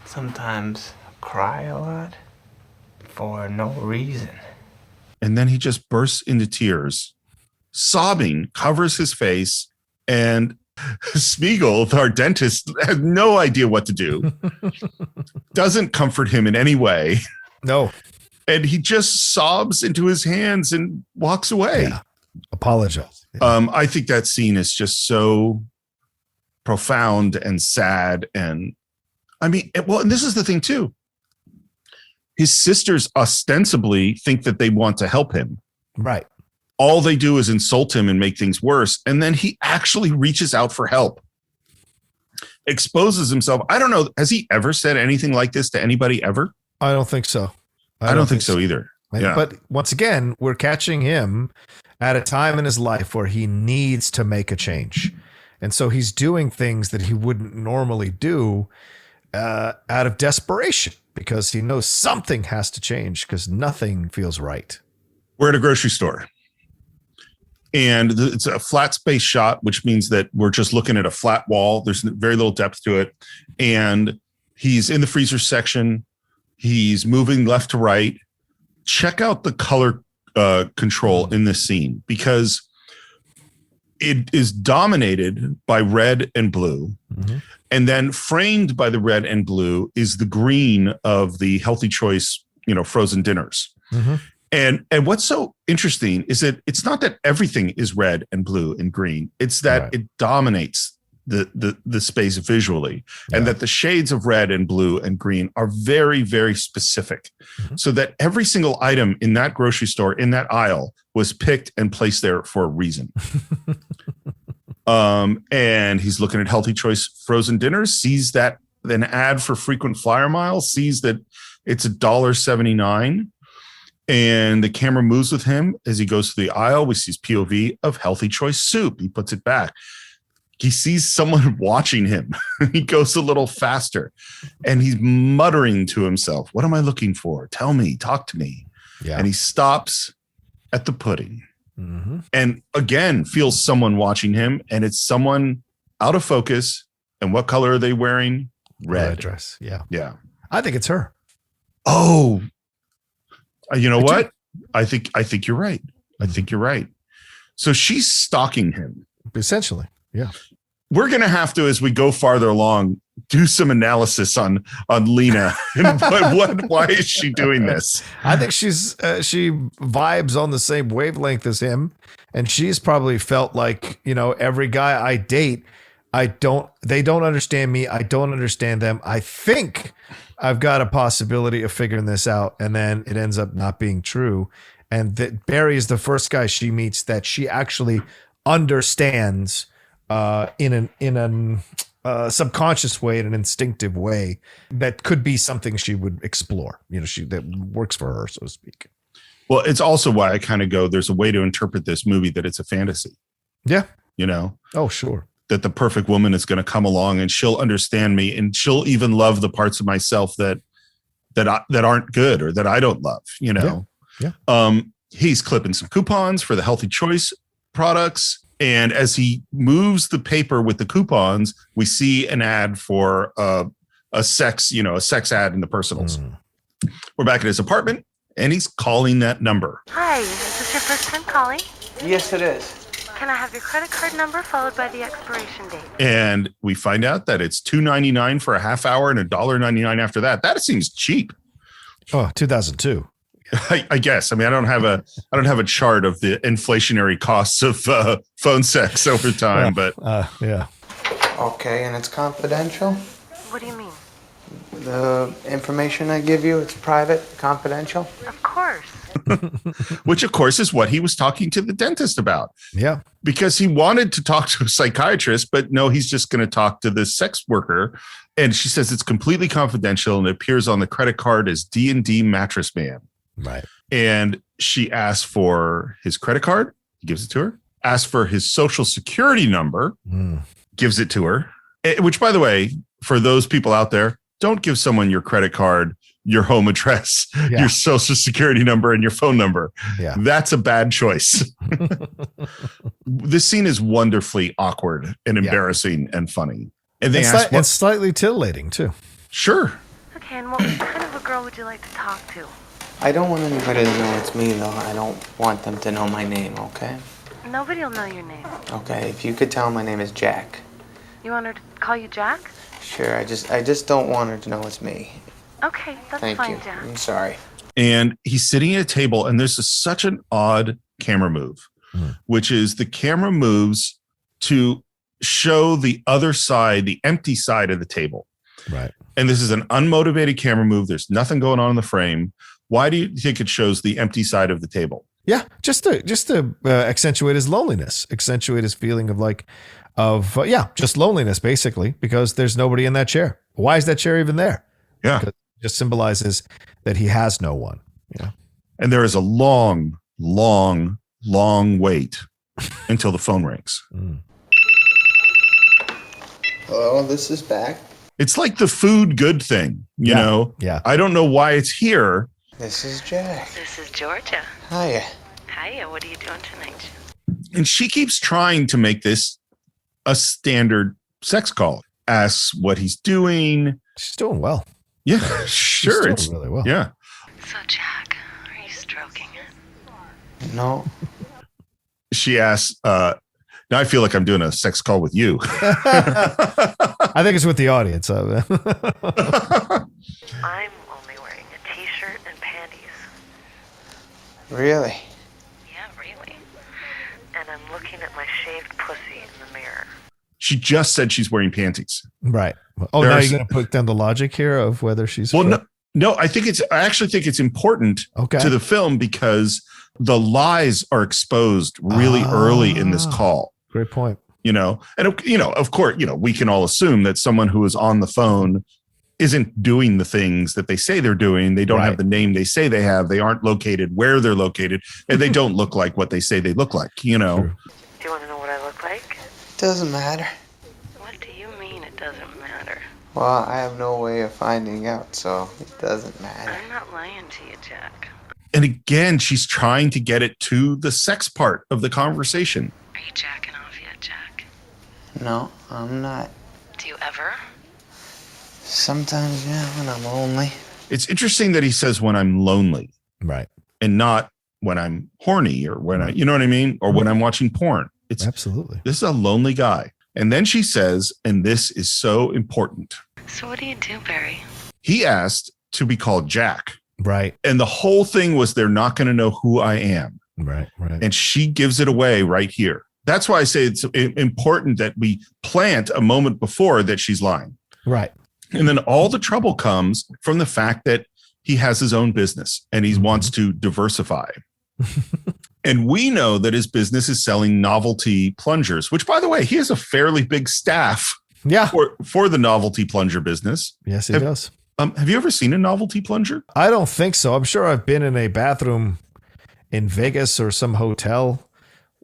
sometimes cry a lot for no reason. and then he just bursts into tears, sobbing, covers his face, and Spiegel, our dentist, has no idea what to do, doesn't comfort him in any way. No. And he just sobs into his hands and walks away. Yeah. Apologize. Yeah. I think that scene is just so profound and sad. And I mean, and this is the thing too. His sisters ostensibly think that they want to help him. Right. All they do is insult him and make things worse. And then he actually reaches out for help, exposes himself. I don't know. Has he ever said anything like this to anybody ever? I don't think so. I don't think so either. Yeah. But once again, we're catching him at a time in his life where he needs to make a change. And so he's doing things that he wouldn't normally do out of desperation because he knows something has to change because nothing feels right. We're at a grocery store. And it's a flat space shot, which means that we're just looking at a flat wall. There's very little depth to it. And he's in the freezer section. He's moving left to right. Check out the color control in this scene because it is dominated by red and blue. Mm-hmm. And then framed by the red and blue is the green of the Healthy Choice, frozen dinners. Mm-hmm. And what's so interesting is that it's not that everything is red and blue and green. It's that it dominates the space visually, and that the shades of red and blue and green are very, very specific. Mm-hmm. So that every single item in that grocery store, in that aisle, was picked and placed there for a reason. And he's looking at Healthy Choice frozen dinners, sees that an ad for frequent flyer miles, sees that it's $1.79. And the camera moves with him as he goes through the aisle. We see his POV of Healthy Choice soup. He puts it back. He sees someone watching him. He goes a little faster and he's muttering to himself, what am I looking for? Tell me, talk to me. Yeah. And he stops at the pudding. Mm-hmm. And again, feels someone watching him, and it's someone out of focus. And what color are they wearing? Red dress. Yeah. Yeah. I think it's her. Oh, you know what? I think you're right. I think you're right. So she's stalking him. Essentially. Yeah. We're going to have to, as we go farther along, do some analysis on Lena and why is she doing this? I think she vibes on the same wavelength as him. And she's probably felt like, every guy I date, they don't understand me. I don't understand them. I think I've got a possibility of figuring this out. And then it ends up not being true. And that Barry is the first guy she meets that she actually understands in a subconscious way, in an instinctive way that could be something she would explore, that works for her, so to speak. Well, it's also why I kind of go, there's a way to interpret this movie that it's a fantasy. Yeah. You know? Oh, sure. That the perfect woman is going to come along and she'll understand me and she'll even love the parts of myself that aren't good or that I don't love, you know? Yeah. He's clipping some coupons for the Healthy Choice products. And as he moves the paper with the coupons, we see an ad for a sex ad in the personals. We're back at his apartment and he's calling that number. Hi, is this your first time calling? Yes, it is. Can I have your credit card number followed by the expiration date? And we find out that it's $2.99 for a half hour and $1.99 after that. That seems cheap. Oh, 2002. I guess. I mean, I don't have a chart of the inflationary costs of phone sex over time, but yeah. Okay, and it's confidential? What do you mean? The information I give you, it's private, confidential? Of course. Which, of course, is what he was talking to the dentist about. Yeah. Because he wanted to talk to a psychiatrist, but no, he's just going to talk to this sex worker. And she says it's completely confidential and it appears on the credit card as D&D Mattress Man. Right. And she asks for his credit card. He gives it to her. Asks for his social security number. Gives it to her. Which, by the way, for those people out there, don't give someone your credit card, your home address, your social security number, and your phone number. Yeah. That's a bad choice. This scene is wonderfully awkward and embarrassing and funny. And they ask and slightly titillating, too. Sure. Okay, and what kind of a girl would you like to talk to? I don't want anybody to know it's me, though. I don't want them to know my name, okay? Nobody will know your name. Okay, if you could tell my name is Jack. You want her to call you Jack? Sure, I just don't want her to know it's me. Okay, that's Thank fine, you. Jack. I'm sorry. And he's sitting at a table, and there's such an odd camera move, which is the camera moves to show the other side, the empty side of the table. Right. And this is an unmotivated camera move. There's nothing going on in the frame. Why do you think it shows the empty side of the table? Yeah, just to accentuate his loneliness, accentuate his feeling of just loneliness, basically, because there's nobody in that chair. Why is that chair even there? Yeah, because it just symbolizes that he has no one. Yeah, and there is a long, long, long wait until the phone rings. Hello, this is back. It's like the food good thing, you know? Yeah. I don't know why it's here. This is Jack. This is Georgia. Hiya. Hiya, what are you doing tonight? And she keeps trying to make this a standard sex call. Asks what he's doing. She's doing well. Yeah, sure. She's doing really well. Yeah. So, Jack, are you stroking it? No. She asks, now I feel like I'm doing a sex call with you. I think it's with the audience. I'm only wearing a t-shirt and panties. Really? Yeah, really. And I'm looking at my shaved pussy in the mirror. She just said she's wearing panties. Right. Oh, now you're going to put down the logic here of whether she's... Well, no, I actually think it's important to the film because the lies are exposed really early in this call. Great point. You know, and, you know, of course, you know, we can all assume that someone who is on the phone isn't doing the things that they say they're doing. They don't have the name they say they have. They aren't located where they're located, and they don't look like what they say they look like, you know. Do you want to know what I look like? Doesn't matter. What do you mean it doesn't matter? Well, I have no way of finding out, so it doesn't matter. I'm not lying to you, Jack. And again, she's trying to get it to the sex part of the conversation. Are you jacking off yet, Jack? No, I'm not. Do you ever? Sometimes, yeah, when I'm lonely. It's interesting that he says when I'm lonely. Right. And not when I'm horny or when you know what I mean? Or when I'm watching porn. It's absolutely. This is a lonely guy. And then she says, and this is so important. So what do you do, Barry? He asked to be called Jack. Right. And the whole thing was they're not going to know who I am. Right. And she gives it away right here. That's why I say it's important that we plant a moment before that she's lying. Right. And then all the trouble comes from the fact that he has his own business and he wants to diversify. And we know that his business is selling novelty plungers, which, by the way, he has a fairly big staff for the novelty plunger business. Yes, he does. Have you ever seen a novelty plunger? I don't think so. I'm sure I've been in a bathroom in Vegas or some hotel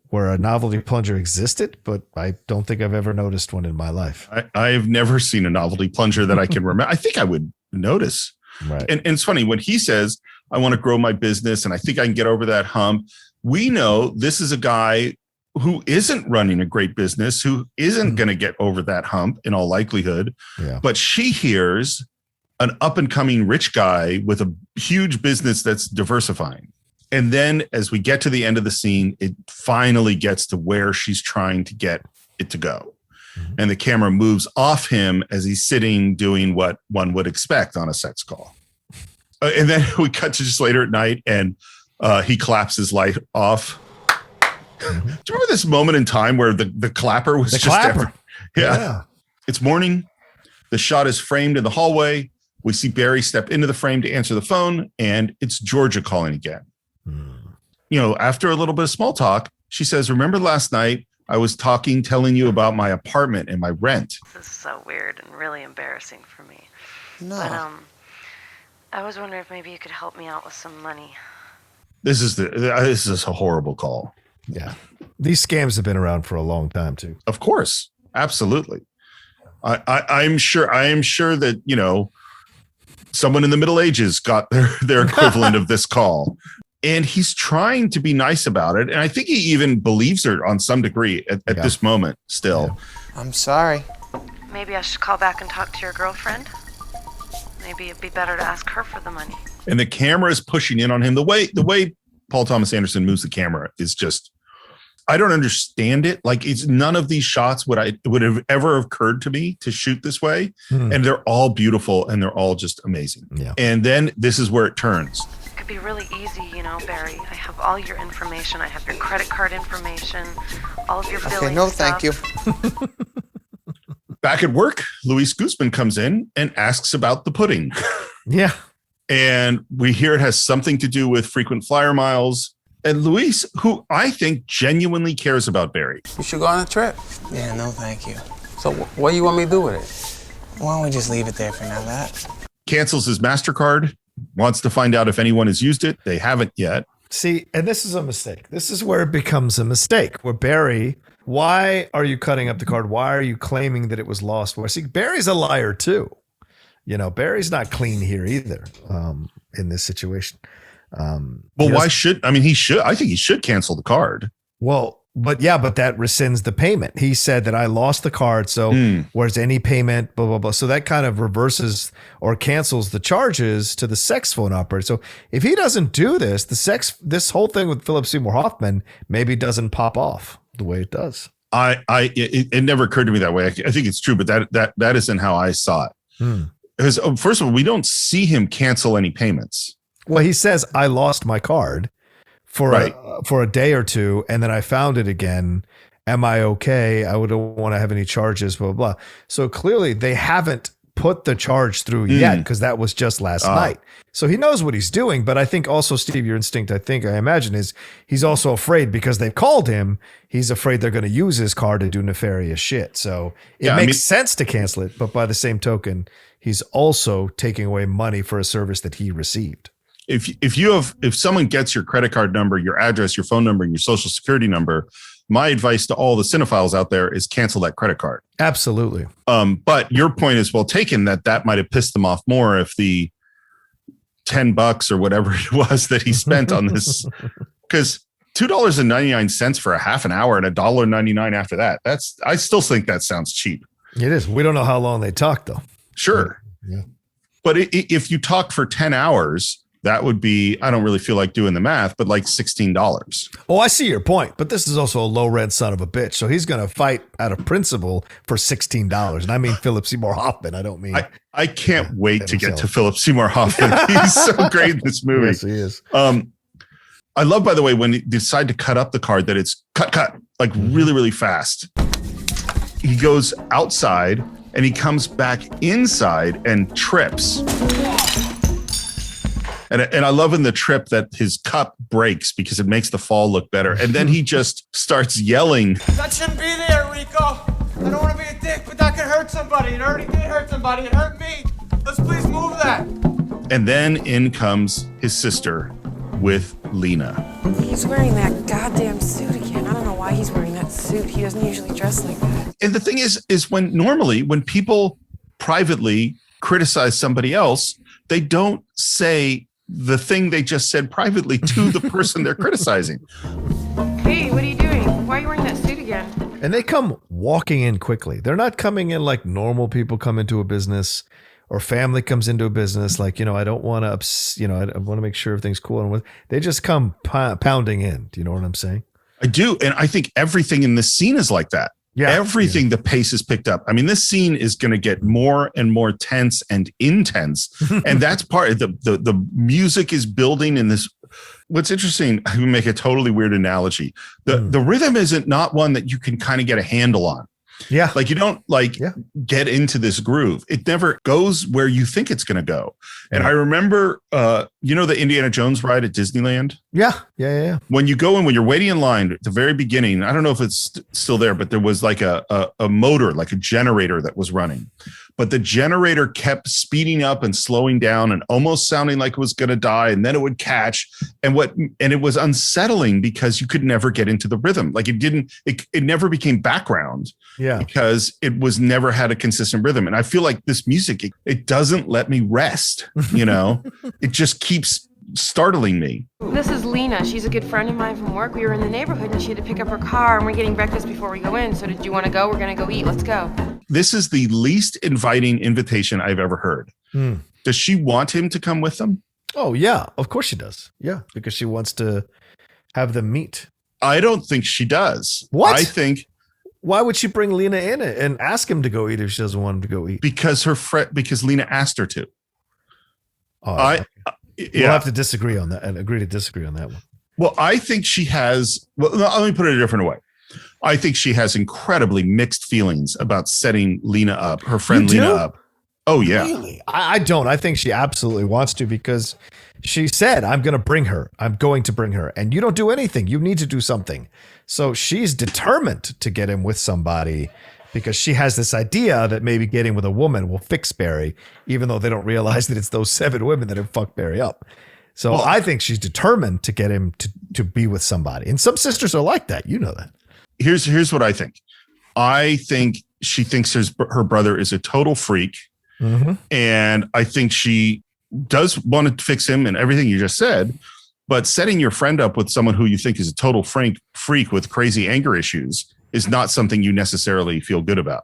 where a novelty plunger existed, but I don't think I've ever noticed one in my life. I've never seen a novelty plunger that I can remember. I think I would notice. Right. And it's funny when he says, I want to grow my business and I think I can get over that hump. We know this is a guy who isn't running a great business, who isn't going to get over that hump in all likelihood. Yeah. But she hears an up and coming rich guy with a huge business that's diversifying. And then as we get to the end of the scene, it finally gets to where she's trying to get it to go. Mm-hmm. And the camera moves off him as he's sitting doing what one would expect on a sex call. And then we cut to just later at night and he claps his light off. Mm-hmm. Do you remember this moment in time where the clapper was just clapper? Yeah. It's morning. The shot is framed in the hallway. We see Barry step into the frame to answer the phone, and it's Georgia calling again. You know, after a little bit of small talk, she says, remember last night I was telling you about my apartment and my rent. This is so weird and really embarrassing for me. No. But I was wondering if maybe you could help me out with some money. This is a horrible call. Yeah. These scams have been around for a long time too. Of course. Absolutely. I am sure that, you know, someone in the Middle Ages got their equivalent of this call. And he's trying to be nice about it. And I think he even believes her on some degree at this moment still. Yeah. I'm sorry. Maybe I should call back and talk to your girlfriend. Maybe it'd be better to ask her for the money. And the camera is pushing in on him. The way Paul Thomas Anderson moves the camera is just, I don't understand it. Like, it's none of these shots would have ever occurred to me to shoot this way. And they're all beautiful and they're all just amazing. Yeah. And then this is where it turns. It could be really easy, you know, Barry. I have all your information. I have your credit card information, all of your billing Okay, no, stuff. thank you. Back at work, Luis Guzman comes in and asks about the pudding. Yeah. And we hear it has something to do with frequent flyer miles. And Luis, who I think genuinely cares about Barry. You should go on a trip. Yeah, no, thank you. So what do you want me to do with it? Why don't we just leave it there for now, that? Cancels his MasterCard, wants to find out if anyone has used it. They haven't yet. See, and this is a mistake. This is where it becomes a mistake. Where Barry, why are you cutting up the card? Why are you claiming that it was lost? Well, see, Barry's a liar too. You know, Barry's not clean here either in this situation. Why should, I think he should cancel the card. Well, but that rescinds the payment. He said that I lost the card. So where's any payment, blah, blah, blah. So that kind of reverses or cancels the charges to the sex phone operator. So if he doesn't do this, this whole thing with Philip Seymour Hoffman maybe doesn't pop off the way it does. It never occurred to me that way. I think it's true, but that isn't how I saw it. Because first of all, we don't see him cancel any payments. Well, he says, I lost my card for a day or two, and then I found it again. Am I okay? I wouldn't want to have any charges, blah, blah, blah. So clearly they haven't put the charge through yet because that was just last night. So he knows what he's doing. But I think also, Steve, your instinct, I imagine, is he's also afraid because they've called him. He's afraid they're going to use his card to do nefarious shit. So it makes sense to cancel it. But by the same token, he's also taking away money for a service that he received. If someone gets your credit card number, your address, your phone number, and your social security number, my advice to all the Cinephiles out there is cancel that credit card. Absolutely. But your point is well taken that might have pissed them off more if the $10 or whatever it was that he spent on this, because $2.99 for a half an hour and $1.99 after that. I still think that sounds cheap. It is. We don't know how long they talked though. Sure. Yeah. But if you talk for 10 hours, that would be, I don't really feel like doing the math, but like $16. Oh, I see your point. But this is also a low rent son of a bitch. So he's going to fight out of principle for $16. And I mean Philip Seymour Hoffman. I don't mean. I can't wait to get to Philip Seymour Hoffman. He's so great in this movie. Yes, he is. I love, by the way, when they decide to cut up the card, that it's cut, like really, really fast. He goes outside and he comes back inside and trips. And I love in the trip that his cup breaks because it makes the fall look better. And then he just starts yelling. That shouldn't be there, Rico. I don't want to be a dick, but that could hurt somebody. It already did hurt somebody. It hurt me. Let's please move that. And then in comes his sister with Lena. He's wearing that goddamn suit again. I don't know why he's wearing that suit. He doesn't usually dress like that. And the thing is when normally when people privately criticize somebody else, they don't say the thing they just said privately to the person they're criticizing. Hey, what are you doing? Why are you wearing that suit again? And they come walking in quickly. They're not coming in like normal people come into a business or family comes into a business. Like, I don't want to, I want to make sure everything's cool. And they just come pounding in. Do you know what I'm saying? I do. And I think everything in this scene is like that. Yeah. Everything, the pace is picked up. I mean, this scene is going to get more and more tense and intense. And that's part of the music is building in this. What's interesting, I would make a totally weird analogy. The rhythm isn't not one that you can kind of get a handle on. Yeah. Like you don't get into this groove. It never goes where you think it's going to go. And I remember, the Indiana Jones ride at Disneyland? Yeah. When you go in, when you're waiting in line at the very beginning, I don't know if it's still there, but there was like a motor, like a generator that was running. But the generator kept speeding up and slowing down and almost sounding like it was going to die. And then it would catch. And it was unsettling because you could never get into the rhythm. Like it never became background. Yeah. Because it was never had a consistent rhythm. And I feel like this music, it doesn't let me rest. It just keeps startling me. This is Lena. She's a good friend of mine from work. We were in the neighborhood and she had to pick up her car and we're getting breakfast before we go in. So did you want to go? We're going to go eat. Let's go. This is the least inviting invitation I've ever heard. Does she want him to come with them? Oh, yeah. Of course she does. Yeah. Because she wants to have them meet. I don't think she does. What? I think... Why would she bring Lena in and ask him to go eat if she doesn't want him to go eat? Because because Lena asked her to. Oh, we'll have to disagree on that and agree to disagree on that one. Well, I think she has. Well, let me put it a different way. I think she has incredibly mixed feelings about setting Lena up, her friend Lena up. Oh, yeah. Really? I don't. I think she absolutely wants to because she said, I'm going to bring her. I'm going to bring her. And you don't do anything. You need to do something. So she's determined to get him with somebody because she has this idea that maybe getting with a woman will fix Barry, even though they don't realize that it's those 7 women that have fucked Barry up. So I think she's determined to get him to be with somebody. And some sisters are like that. You know that. Here's what I think. I think she thinks her brother is a total freak. Mm-hmm. And I think she does want to fix him and everything you just said. But setting your friend up with someone who you think is a total freak with crazy anger issues is not something you necessarily feel good about.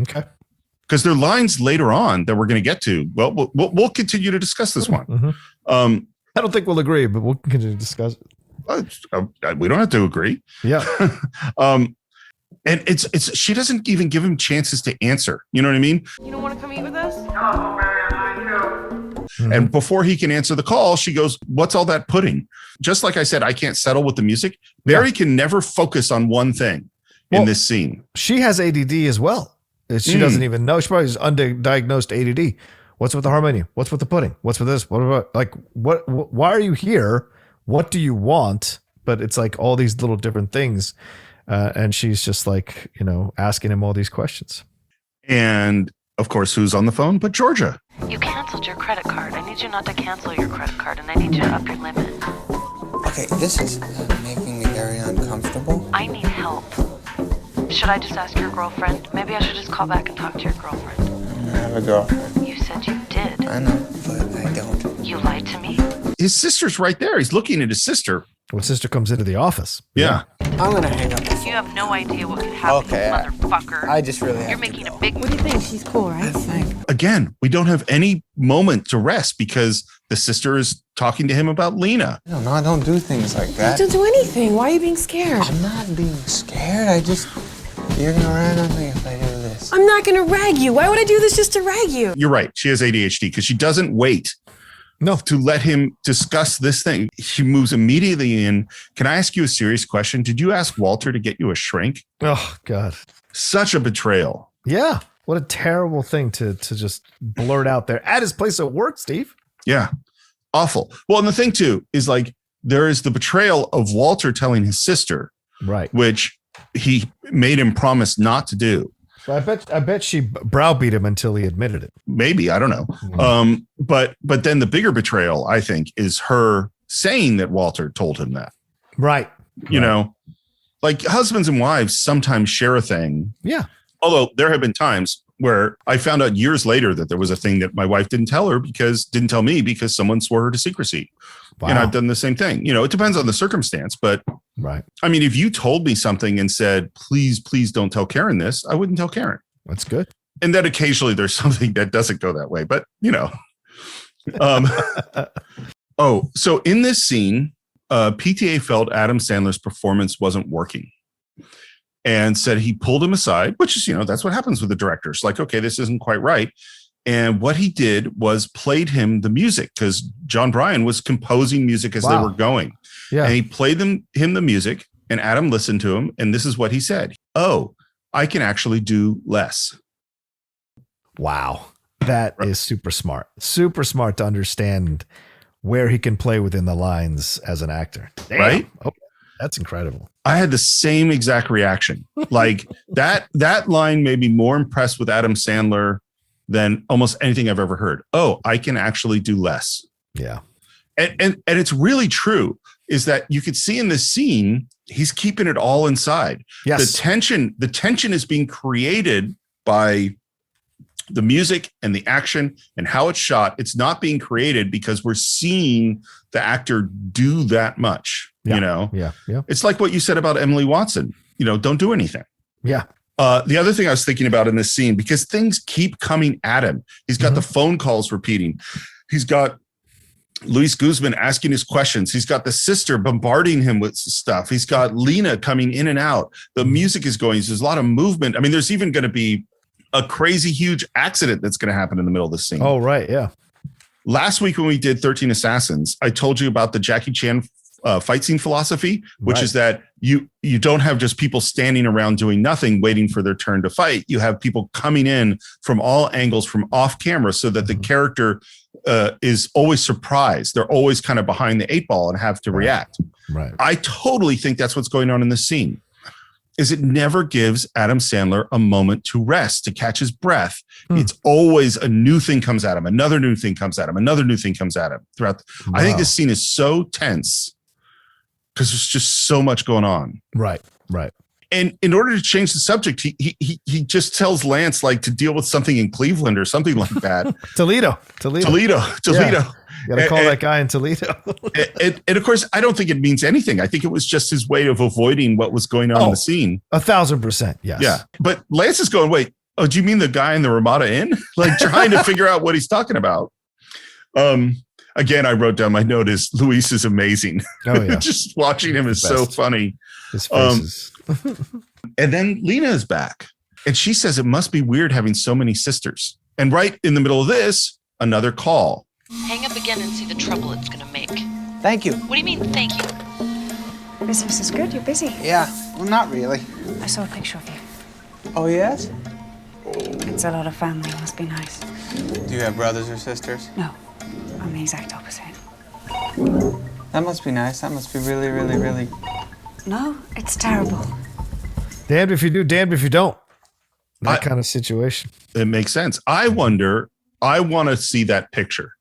Okay. Because there are lines later on that we're going to get to. Well, we'll continue to discuss this one. Mm-hmm. I don't think we'll agree, but we'll continue to discuss it. We don't have to agree. Yeah. And it's she doesn't even give him chances to answer. You know what I mean? You don't want to come eat with us? Mm-hmm. And before he can answer the call, she goes, what's all that pudding? Just like I said, I can't settle with the music. Barry can never focus on one thing in this scene. She has ADD as well. She doesn't even know. She probably has undiagnosed ADD. What's with the harmonium? What's with the pudding? What's with this? What about why are you here? What do you want? But it's like all these little different things. And she's just like, asking him all these questions. And of course, who's on the phone but Georgia? You canceled your credit card. I need you not to cancel your credit card, and I need you to up your limit. Okay, this is making me very uncomfortable. I need help. Should I just ask your girlfriend? Maybe I should just call back and talk to your girlfriend. I have a girlfriend. You said you did. I know, but I don't. You lied to me. His sister's right there. He's looking at his sister. Well, sister comes into the office. Yeah. I'm going to hang up the phone. You have no idea what could happen, Okay, motherfucker. I just really have You're to making go. a big... What do you think? She's cool, right? I think. Again, we don't have any moment to rest because the sister is talking to him about Lena. I don't do things like that. Don't do anything. Why are you being scared? I'm not being scared. You're going to rag on me if I do this. I'm not going to rag you. Why would I do this just to rag you? You're right. She has ADHD because she doesn't wait to let him discuss this thing. She moves immediately in. Can I ask you a serious question? Did you ask Walter to get you a shrink? Oh, God. Such a betrayal. Yeah. What a terrible thing to just blurt out there at his place of work, Steve. Yeah. Awful. Well, and the thing, too, is like there is the betrayal of Walter telling his sister, right, which he made him promise not to do. So I bet she browbeat him until he admitted it. Maybe, I don't know. But then the bigger betrayal, I think, is her saying that Walter told him that. Right. You know, like husbands and wives sometimes share a thing. Yeah. Although there have been times where I found out years later that there was a thing that my wife didn't tell me because someone swore her to secrecy. Wow. And I've done the same thing. You know, it depends on the circumstance, but right. I mean, if you told me something and said, please don't tell Karen this, I wouldn't tell Karen. That's good. And then occasionally there's something that doesn't go that way, but you know. So in this scene, PTA felt Adam Sandler's performance wasn't working and said he pulled him aside, which is, you know, that's what happens with the directors. Like, okay, this isn't quite right. And what he did was played him the music because John Bryan was composing music as they were going. Yeah. And he played him the music, and Adam listened to him. And this is what he said. Oh, I can actually do less. Wow. That is super smart to understand where he can play within the lines as an actor. Damn. Right? Oh, that's incredible. I had the same exact reaction. Like that line made me more impressed with Adam Sandler than almost anything I've ever heard. Oh, I can actually do less. Yeah. And it's really true is that you could see in this scene, he's keeping it all inside. Yes. The tension is being created by the music and the action and how it's shot. It's not being created because we're seeing the actor do that much, you know? Yeah. Yeah. It's like what you said about Emily Watson, you know, don't do anything. Yeah. The other thing I was thinking about in this scene, because things keep coming at him. He's got the phone calls repeating. He's got Luis Guzman asking his questions. He's got the sister bombarding him with stuff. He's got Lena coming in and out. The music is going. There's a lot of movement. I mean, there's even going to be a crazy, huge accident that's going to happen in the middle of the scene. Oh, right. Yeah. Last week when we did 13 Assassins, I told you about the Jackie Chan fight scene philosophy, which is that you don't have just people standing around doing nothing, waiting for their turn to fight. You have people coming in from all angles, from off camera, so that the character is always surprised. They're always kind of behind the eight ball and have to react. Right. I totally think that's what's going on in this scene. Is it never gives Adam Sandler a moment to rest, to catch his breath. It's always a new thing comes at him, another new thing comes at him, another new thing comes at him throughout. I think this scene is so tense because there's just so much going on. Right. Right. And in order to change the subject, he just tells Lance like to deal with something in Cleveland or something like that. Toledo. Yeah. You got to call that guy in Toledo. and of course, I don't think it means anything. I think it was just his way of avoiding what was going on in the scene. 1,000%. Yes. Yeah. But Lance is going, wait, oh, do you mean the guy in the Ramada Inn? Like trying to figure out what he's talking about. Again, I wrote down my note is Luis is amazing. Oh, yeah. Just watching him is so funny. His faces. And then Lena is back and she says it must be weird having so many sisters. And right in the middle of this, another call. Hang up again and see the trouble it's gonna make. Thank you. What do you mean, thank you? Business is good. You're busy. Yeah, well, not really. I saw a picture of you. Oh, yes? It's a lot of family. Must be nice. Do you have brothers or sisters? No, I'm the exact opposite. That must be nice. That must be really, really, really... No, it's terrible. Damned if you do, damned if you don't. That kind of situation. It makes sense. I want to see that picture.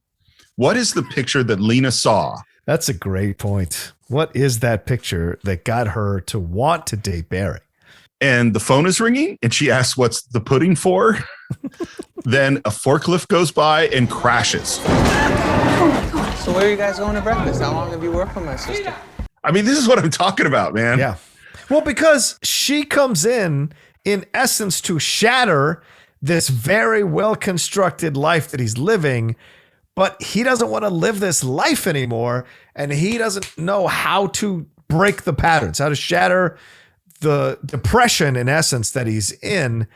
What is the picture that Lena saw? That's a great point. What is that picture that got her to want to date Barry? And the phone is ringing and she asks, what's the pudding for? Then a forklift goes by and crashes. Oh my God. So where are you guys going to breakfast? How long have you worked with my sister? I mean, this is what I'm talking about, man. Yeah. Well, because she comes in essence, to shatter this very well-constructed life that he's living, but he doesn't want to live this life anymore, and he doesn't know how to break the patterns, how to shatter the depression, in essence, that he's in,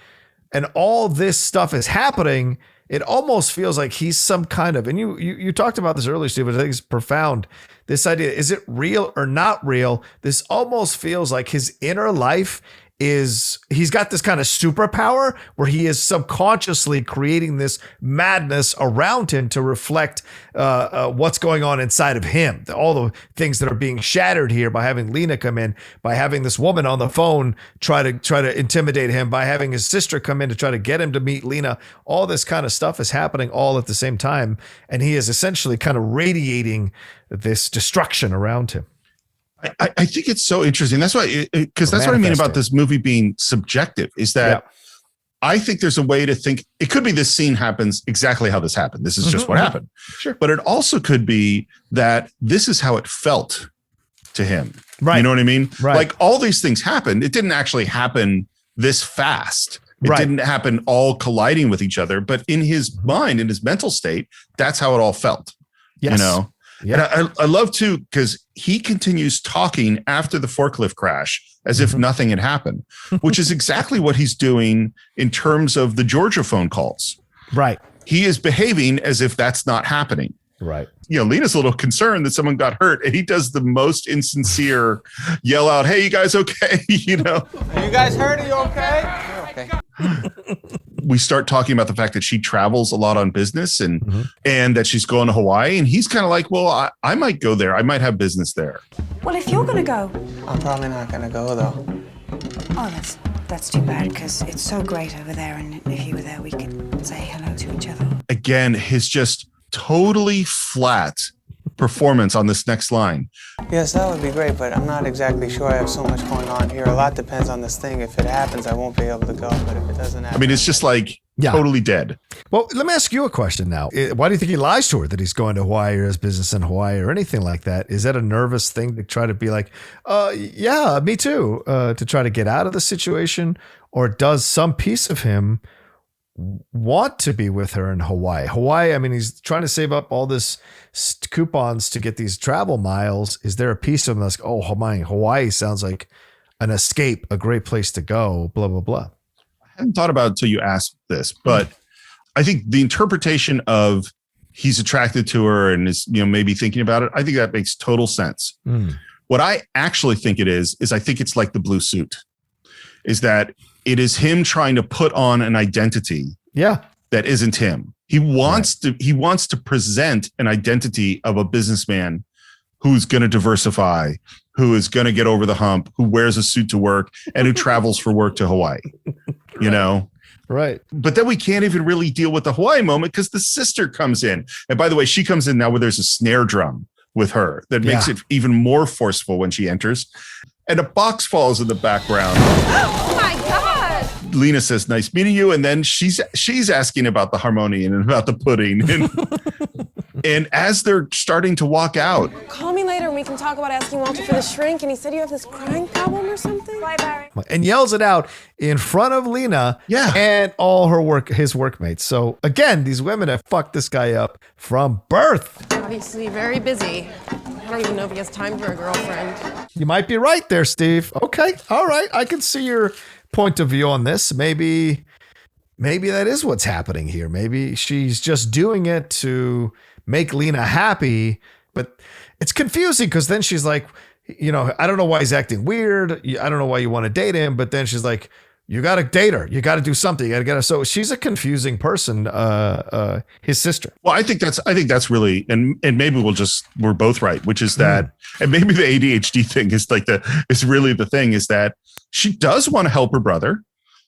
and all this stuff is happening. It almost feels like he's some kind of, and you talked about this earlier, Steve, but I think it's profound. This idea, is it real or not real? This almost feels like his inner life is he's got this kind of superpower where he is subconsciously creating this madness around him to reflect what's going on inside of him. All the things that are being shattered here by having Lena come in, by having this woman on the phone try to intimidate him, by having his sister come in to try to get him to meet Lena. All this kind of stuff is happening all at the same time, and he is essentially kind of radiating this destruction around him. I think it's so interesting. That's why, because that's what I mean about this movie being subjective, is that I think there's a way to think. It could be this scene happens exactly how this happened. This is just what happened. Sure. But it also could be that this is how it felt to him. Right. You know what I mean? Right. Like all these things happened. It didn't actually happen this fast. It didn't happen all colliding with each other. But in his mind, in his mental state, that's how it all felt. Yes. You know? Yeah. And I love too, because he continues talking after the forklift crash as if nothing had happened, which is exactly what he's doing in terms of the Georgia phone calls. Right. He is behaving as if that's not happening. Right. You know, Lena's a little concerned that someone got hurt, and he does the most insincere yell out, "Hey, you guys okay?" You know, Are you guys hurt? Are you okay? Okay. we start talking about the fact that she travels a lot on business and that she's going to Hawaii. And he's kind of like, well, I might go there. I might have business there. Well, if you're gonna go, I'm probably not gonna go though. oh, that's too bad because it's so great over there, and if you were there, we could say hello to each other. Again, his just totally flat performance on this next line. Yes, that would be great, but I'm not exactly sure. I have so much going on here. A lot depends on this thing. If it happens, I won't be able to go, but if it doesn't happen... I mean, it's just like totally dead. Well, let me ask you a question now. Why do you think he lies to her that he's going to Hawaii or has business in Hawaii or anything like that? Is that a nervous thing to try to be like, yeah, me too, to try to get out of the situation? Or does some piece of him want to be with her in Hawaii? I mean, he's trying to save up all this coupons to get these travel miles. Is there a piece of him that's, oh, Hawaii sounds like an escape, a great place to go, blah, blah, blah. I hadn't thought about it until you asked this, but I think the interpretation of he's attracted to her and is, you know, maybe thinking about it, I think that makes total sense. What I actually think it is I think it's like the blue suit, is that it is him trying to put on an identity that isn't him. He wants to present an identity of a businessman who's going to diversify, who is going to get over the hump, who wears a suit to work, and who travels for work to Hawaii. You know? Right. But then we can't even really deal with the Hawaii moment because the sister comes in. And by the way, she comes in now where there's a snare drum with her that makes it even more forceful when she enters. And a box falls in the background. Oh my God. Lena says, "Nice meeting you." And then she's asking about the harmonium and about the pudding. And as they're starting to walk out. Call me later and we can talk about asking Walter for the shrink. And he said you have this crying problem or something. Bye, Barry. And yells it out in front of Lena and all his workmates. So again, these women have fucked this guy up from birth. Obviously very busy. I don't even know if he has time for a girlfriend. You might be right there, Steve. Okay. All right. I can see your point of view on this. Maybe that is what's happening here. Maybe she's just doing it to make Lena happy, but it's confusing because then she's like, you know, I don't know why he's acting weird. I don't know why you want to date him. But then she's like, you got to date her. You got to do something. You got to get her. So she's a confusing person, his sister. Well, I think that's really, and maybe we're both right, which is that, and maybe the ADHD thing is really the thing, is that she does want to help her brother.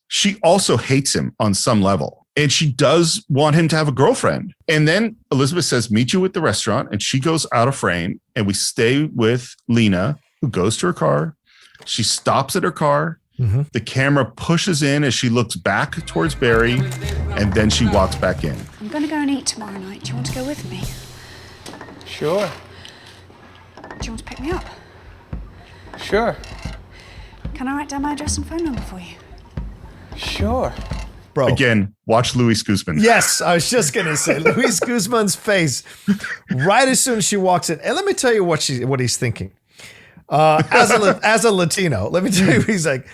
She also hates him on some level. And she does want him to have a girlfriend. And then Elizabeth says, meet you at the restaurant. And she goes out of frame. And we stay with Lena, who goes to her car. She stops at her car. The camera pushes in as she looks back towards Barry. And then she walks back in. I'm going to go and eat tomorrow night. Do you want to go with me? Sure. Do you want to pick me up? Sure. Can I write down my address and phone number for you? Sure. Bro. Again, watch Luis Guzman. Yes, I was just going to say Luis Guzman's face right as soon as she walks in. And let me tell you what he's thinking. As a Latino, let me tell you, he's like,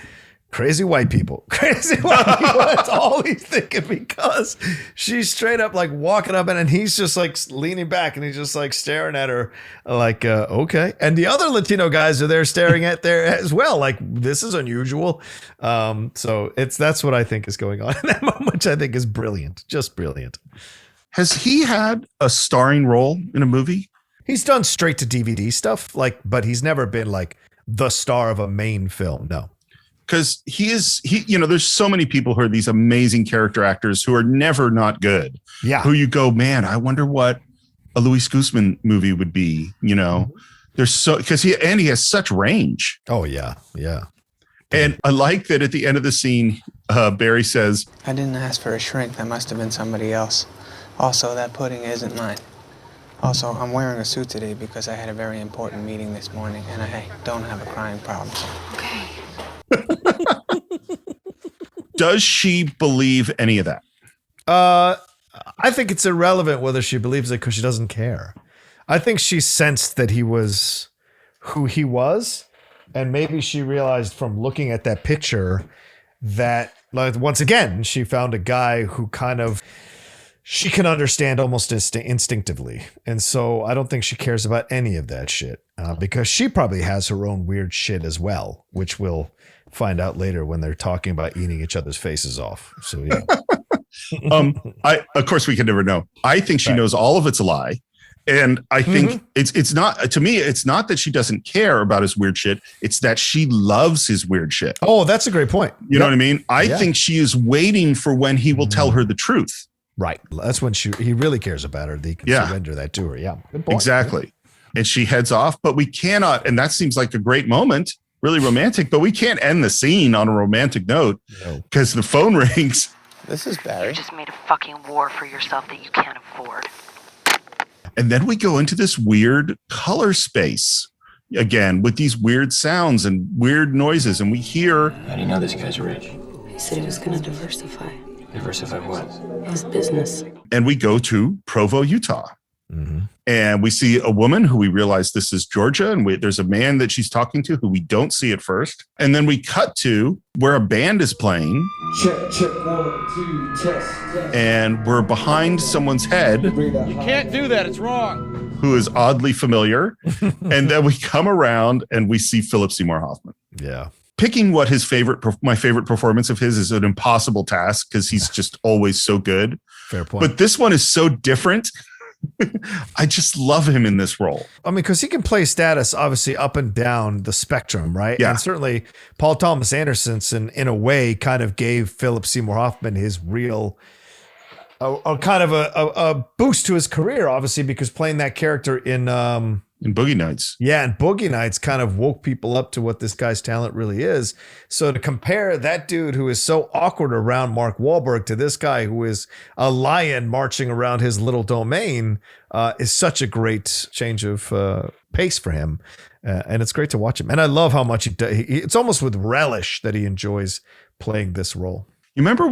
Crazy white people. Crazy white people. That's all he's thinking, because she's straight up like walking up and he's just like leaning back and he's just like staring at her like, okay. And the other Latino guys are there staring at there as well. Like, this is unusual. So that's what I think is going on in that moment, which I think is brilliant. Just brilliant. Has he had a starring role in a movie? He's done straight to DVD stuff, but he's never been like the star of a main film. No. Because there's so many people who are these amazing character actors who are never not good. Yeah. Who you go, man, I wonder what a Luis Guzman movie would be. There's because he has such range. Oh yeah, yeah. And I like that at the end of the scene, Barry says, I didn't ask for a shrink. That must have been somebody else. Also, that pudding isn't mine. Also, I'm wearing a suit today because I had a very important meeting this morning, and I don't have a crying problem. Okay. Does she believe any of that? I think it's irrelevant whether she believes it, because she doesn't care. I think she sensed that he was who he was, and maybe she realized from looking at that picture that, like, once again, she found a guy who kind of she can understand almost instinctively. And so I don't think she cares about any of that shit, because she probably has her own weird shit as well, which we'll find out later when they're talking about eating each other's faces off. So yeah. Of course we can never know. I think she knows all of it's a lie. And I think it's not, to me, it's not that she doesn't care about his weird shit. It's that she loves his weird shit. Oh, that's a great point. You know what I mean? I think she is waiting for when he will tell her the truth. Right. That's when he really cares about her. They can surrender that to her. Yeah. Good point. Exactly. And she heads off, but we cannot, and that seems like a great moment, really romantic, but we can't end the scene on a romantic note because the phone rings. This is Barry. You just made a fucking war for yourself that you can't afford. And then we go into this weird color space again with these weird sounds and weird noises. And we hear. How do you know this guy's rich? He said he was going to diversify. Diversify what? His business. And we go to Provo, Utah. And we see a woman who we realize this is Georgia. And there's a man that she's talking to who we don't see at first. And then we cut to where a band is playing. Check, 1, 2, test. And we're behind someone's head. You can't do that. It's wrong. Who is oddly familiar. And then we come around and we see Philip Seymour Hoffman. Yeah. Picking what my favorite performance of his is an impossible task because he's just always so good. Fair point. But this one is so different. I just love him in this role. I mean, because he can play status obviously up and down the spectrum, right? Yeah. And certainly Paul Thomas Anderson, in a way, kind of gave Philip Seymour Hoffman his real, kind of a boost to his career, obviously, because playing that character in Boogie Nights. Yeah, and Boogie Nights kind of woke people up to what this guy's talent really is. So to compare that dude who is so awkward around Mark Wahlberg to this guy who is a lion marching around his little domain is such a great change of pace for him. And it's great to watch him. And I love how much it's almost with relish that he enjoys playing this role. You remember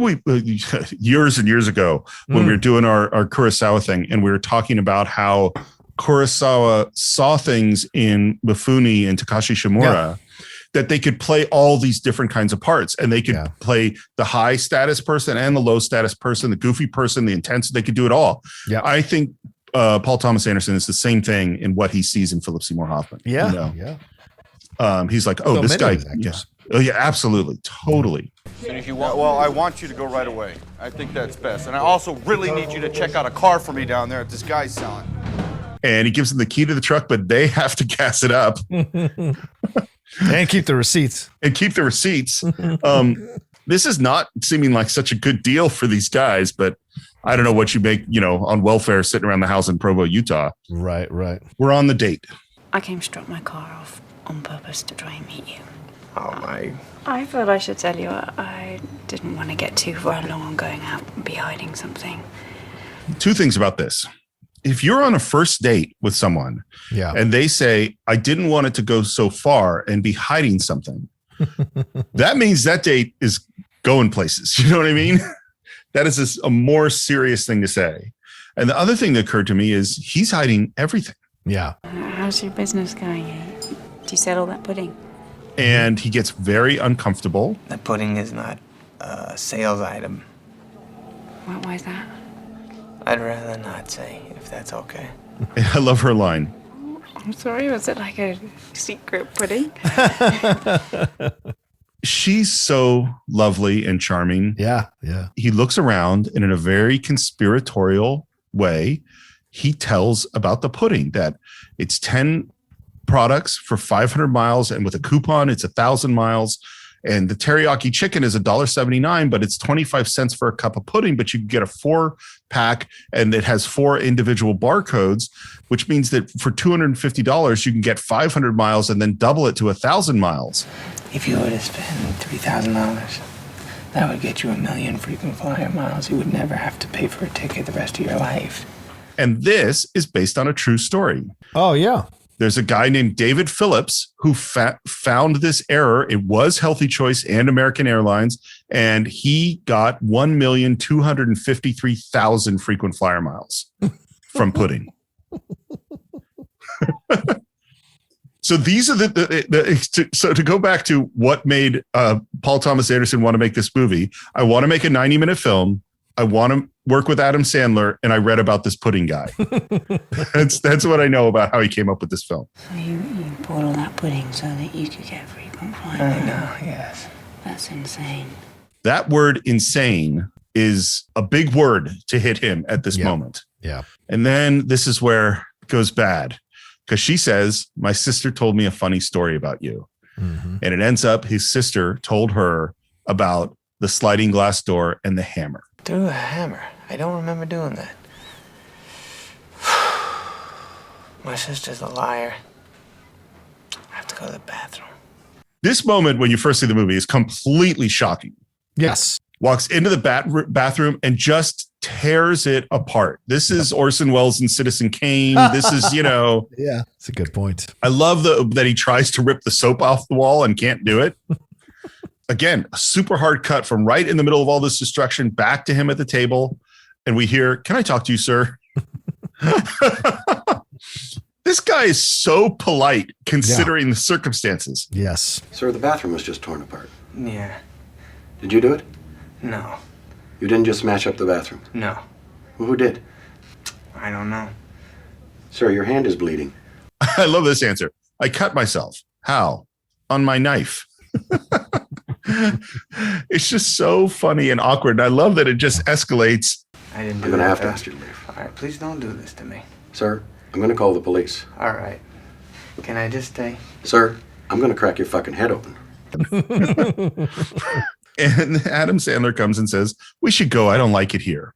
years and years ago when we were doing our Kurosawa thing and we were talking about how Kurosawa saw things in Mifune and Takashi Shimura that they could play all these different kinds of parts, and they could play the high status person and the low status person, the goofy person, the intense. They could do it all. Yeah, I think Paul Thomas Anderson is the same thing in what he sees in Philip Seymour Hoffman. Yeah, he's like, oh, this guy. Yeah. Oh yeah, absolutely, totally. If you want, well, I want you to go right away. I think that's best, and I also really need you to check out a car for me down there that this guy's selling. And he gives them the key to the truck, but they have to gas it up. And keep the receipts. This is not seeming like such a good deal for these guys, but I don't know what you make, on welfare sitting around the house in Provo, Utah. Right. We're on the date. I came to drop my car off on purpose to try and meet you. Oh, my. I thought I should tell you I didn't want to get too far along on going out and be hiding something. Two things about this. If you're on a first date with someone and they say, I didn't want it to go so far and be hiding something, that means that date is going places. You know what I mean? That is a more serious thing to say. And the other thing that occurred to me is he's hiding everything. Yeah. How's your business going? Do you sell all that pudding? and he gets very uncomfortable. The pudding is not a sales item. Why is that? I'd rather not say, if that's okay. I love her line. I'm sorry, was it like a secret pudding? She's so lovely and charming. Yeah. He looks around and in a very conspiratorial way, he tells about the pudding, that it's 10 products for 500 miles. And with a coupon, it's 1,000 miles. And the teriyaki chicken is $1.79, but it's 25 cents for a cup of pudding. But you can get a 4-pack and it has 4 individual barcodes, which means that for $250, you can get 500 miles and then double it to 1,000 miles. If you were to spend $3,000, that would get you 1 million frequent flyer miles. You would never have to pay for a ticket the rest of your life. And this is based on a true story. Oh, yeah. There's a guy named David Phillips who found this error. It was Healthy Choice and American Airlines, and he got 1,253,000 frequent flyer miles from pudding. So these are so to go back to what made Paul Thomas Anderson want to make this movie. I want to make a 90-minute film. I want to work with Adam Sandler, and I read about this pudding guy. That's what I know about how he came up with this film. So you bought all that pudding so that you could get frequent flyer. I know, yes. That's insane. That word insane is a big word to hit him at this moment. Yeah. And then this is where it goes bad, because she says, my sister told me a funny story about you. Mm-hmm. And it ends up his sister told her about the sliding glass door and the hammer. Through a hammer. I don't remember doing that. My sister's a liar. I have to go to the bathroom. This moment when you first see the movie is completely shocking. Yes. Walks into the bathroom and just tears it apart. This is Orson Welles and Citizen Kane. This is, Yeah, that's a good point. I love that he tries to rip the soap off the wall and can't do it. Again, a super hard cut from right in the middle of all this destruction back to him at the table. And we hear, "Can I talk to you, sir?" This guy is so polite considering the circumstances. Yes. Sir, the bathroom was just torn apart. Yeah. Did you do it? No. You didn't just smash up the bathroom? No. Well, who did? I don't know. Sir, your hand is bleeding. I love this answer. I cut myself. How? On my knife. It's just so funny and awkward. And I love that it just escalates. I didn't do I'm going to that, have to though. ask you to leave. All right, please don't do this to me. Sir, I'm going to call the police. All right. Can I just stay? Sir, I'm going to crack your fucking head open. And Adam Sandler comes and says, "We should go. I don't like it here."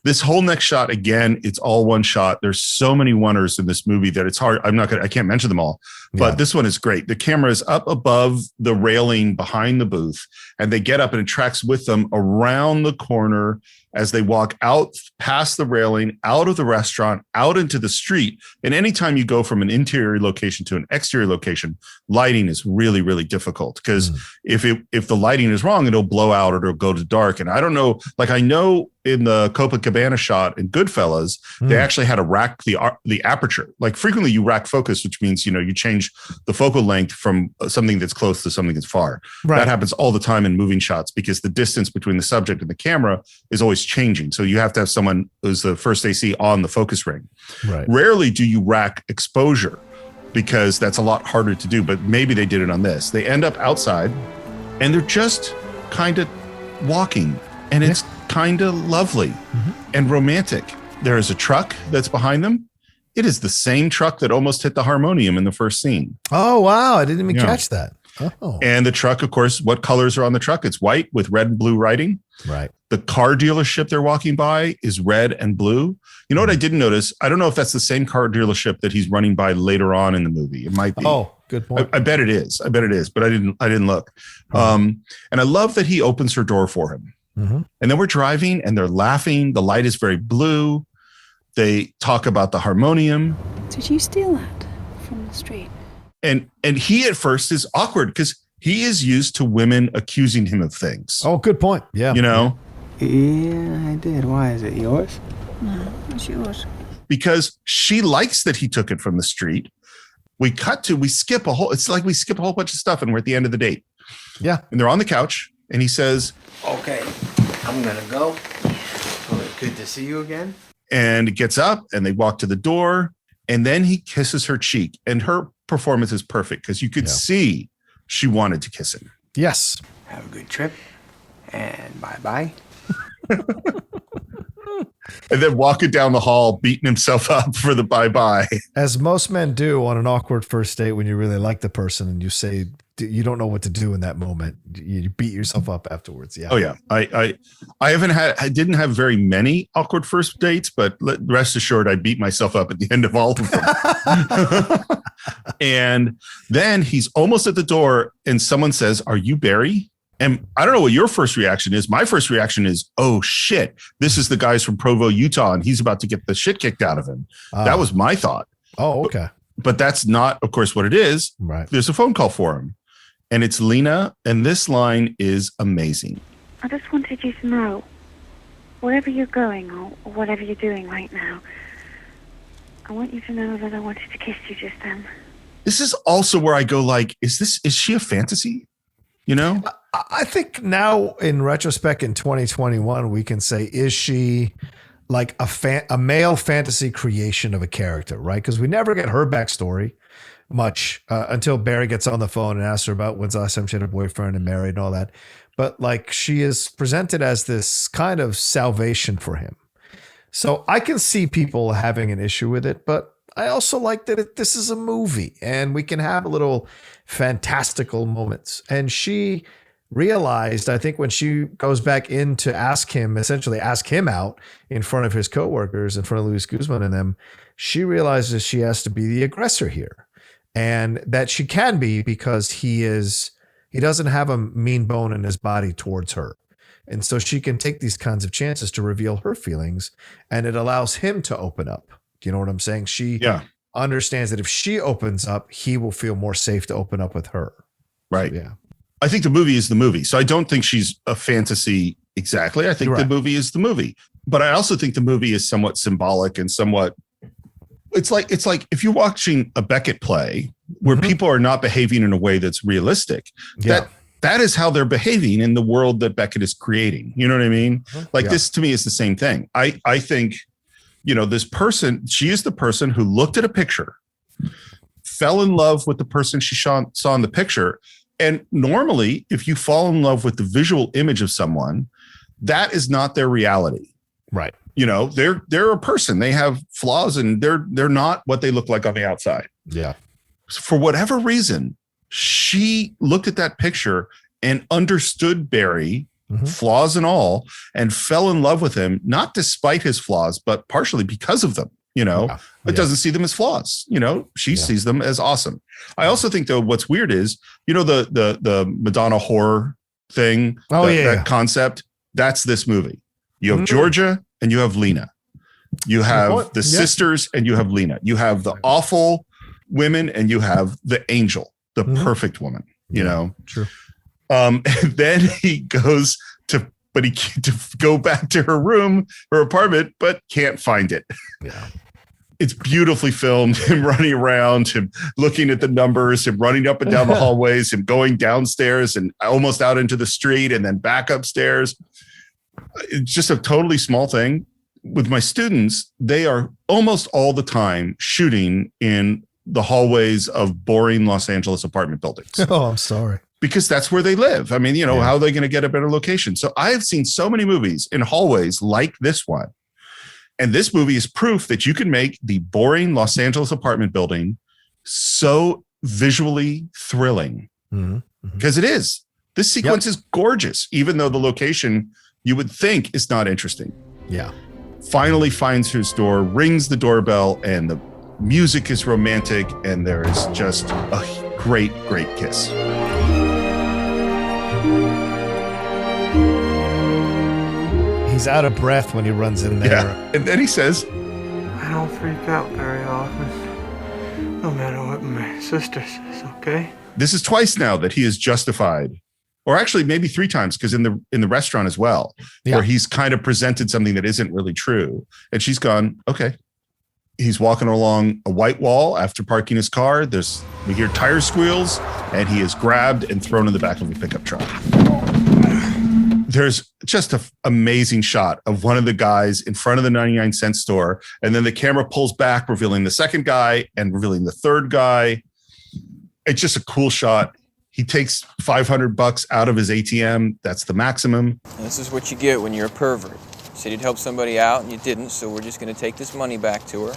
This whole next shot, again, it's all one shot. There's so many oneers in this movie that it's hard. I can't mention them all, but this one is great. The camera is up above the railing behind the booth, and they get up and it tracks with them around the corner as they walk out past the railing, out of the restaurant, out into the street. And anytime you go from an interior location to an exterior location, lighting is really, really difficult, because if the lighting is wrong, it'll blow out or it'll go to dark. And I don't know, like I know in the Copacabana shot in Goodfellas, they actually had to rack the aperture. Like frequently you rack focus, which means, you change the focal length from something that's close to something that's far. Right. That happens all the time in moving shots because the distance between the subject and the camera is always changing. So you have to have someone who's the first AC on the focus ring. Right. Rarely do you rack exposure because that's a lot harder to do, but maybe they did it on this. They end up outside and they're just kind of walking, and it's kind of lovely and romantic. There is a truck that's behind them. It is the same truck that almost hit the harmonium in the first scene. Oh, wow. I didn't even catch that. Oh. And the truck, of course, what colors are on the truck? It's white with red and blue writing. Right. The car dealership they're walking by is red and blue. You know what I didn't notice? I don't know if that's the same car dealership that he's running by later on in the movie. It might be. Oh, good point. I bet it is. But I didn't look. And I love that he opens her door for him. And then we're driving and they're laughing. The light is very blue. They talk about the harmonium. Did you steal that from the street? And he at first is awkward because he is used to women accusing him of things. Oh, good point. Yeah. Yeah, I did. Why is it yours? No, it's yours. Because she likes that he took it from the street. we skip it's like we skip a whole bunch of stuff and we're at the end of the date. Yeah. And they're on the couch and he says, Okay, I'm gonna go. Well, good to see you again. and gets up and they walk to the door and then he kisses her cheek and her performance is perfect because you could see she wanted to kiss him. Yes. Have a good trip and bye-bye. And then walking down the hall, beating himself up for the bye-bye. As most men do on an awkward first date when you really like the person and you say you don't know what to do in that moment. You beat yourself up afterwards. Yeah. Oh yeah. I didn't have very many awkward first dates, but rest assured I beat myself up at the end of all of them. And then he's almost at the door and someone says, "Are you Barry?" And I don't know what your first reaction is. My first reaction is, "Oh shit, this is the guys from Provo, Utah, and he's about to get the shit kicked out of him." That was my thought. Oh, okay. But that's not, of course, what it is. Right. There's a phone call for him. And it's Lena, and this line is amazing. I just wanted you to know, wherever you're going or whatever you're doing right now, I want you to know that I wanted to kiss you just then. This is also where I go like, is she a fantasy? You know? I think now in retrospect in 2021, we can say, is she like a male fantasy creation of a character, right? Because we never get her backstory much until Barry gets on the phone and asks her about when's the last time she had a boyfriend and married and all that. But like she is presented as this kind of salvation for him. So I can see people having an issue with it, but I also like that this is a movie and we can have a little fantastical moments. And she realized, I think when she goes back in to ask him out in front of his coworkers, in front of Luis Guzman and them, she realizes she has to be the aggressor here. And that she can be because he doesn't have a mean bone in his body towards her. And so she can take these kinds of chances to reveal her feelings and it allows him to open up. Do you know what I'm saying? She understands that if she opens up, he will feel more safe to open up with her. Right. So, yeah. I think the movie is the movie. So I don't think she's a fantasy exactly. I think the movie is the movie. But I also think the movie is somewhat symbolic and somewhat it's like if you're watching a Beckett play where people are not behaving in a way that's realistic, that is how they're behaving in the world that Beckett is creating. You know what I mean? Like this to me is the same thing. I think, this person, she is the person who looked at a picture, fell in love with the person she saw in the picture. And normally, if you fall in love with the visual image of someone, that is not their reality. Right. They're a person. They have flaws and they're not what they look like on the outside. Yeah. For whatever reason, she looked at that picture and understood Barry, flaws and all, and fell in love with him, not despite his flaws, but partially because of them. It doesn't see them as flaws. She sees them as awesome. I also think though, what's weird is, the Madonna horror thing, that concept, that's this movie. You have Georgia and you have Lena. You have the sisters and you have Lena. You have the awful women and you have the angel, the perfect woman, True. And then he goes to go back to her apartment, but can't find it. Yeah. It's beautifully filmed, him running around, him looking at the numbers, him running up and down the hallways, him going downstairs and almost out into the street and then back upstairs. It's just a totally small thing. With my students, they are almost all the time shooting in the hallways of boring Los Angeles apartment buildings. Oh, I'm sorry. Because that's where they live. I mean, how are they going to get a better location? So I have seen so many movies in hallways like this one. And this movie is proof that you can make the boring Los Angeles apartment building so visually thrilling. Because it is. This sequence is gorgeous, even though the location you would think is not interesting. Yeah. Finally finds his door, rings the doorbell, and the music is romantic, and there is just a great, great kiss. He's out of breath when he runs in there. Yeah. And then he says, I don't freak out very often, no matter what my sister says, okay? This is twice now that he is justified, or actually maybe 3 times, because in the restaurant as well, where he's kind of presented something that isn't really true. And she's gone, okay. He's walking along a white wall after parking his car. We hear tire squeals, and he is grabbed and thrown in the back of a pickup truck. There's just an amazing shot of one of the guys in front of the 99-cent store, and then the camera pulls back, revealing the second guy and revealing the third guy. It's just a cool shot. He takes $500 out of his ATM. That's the maximum. This is what you get when you're a pervert. You said you'd help somebody out, and you didn't, so we're just going to take this money back to her.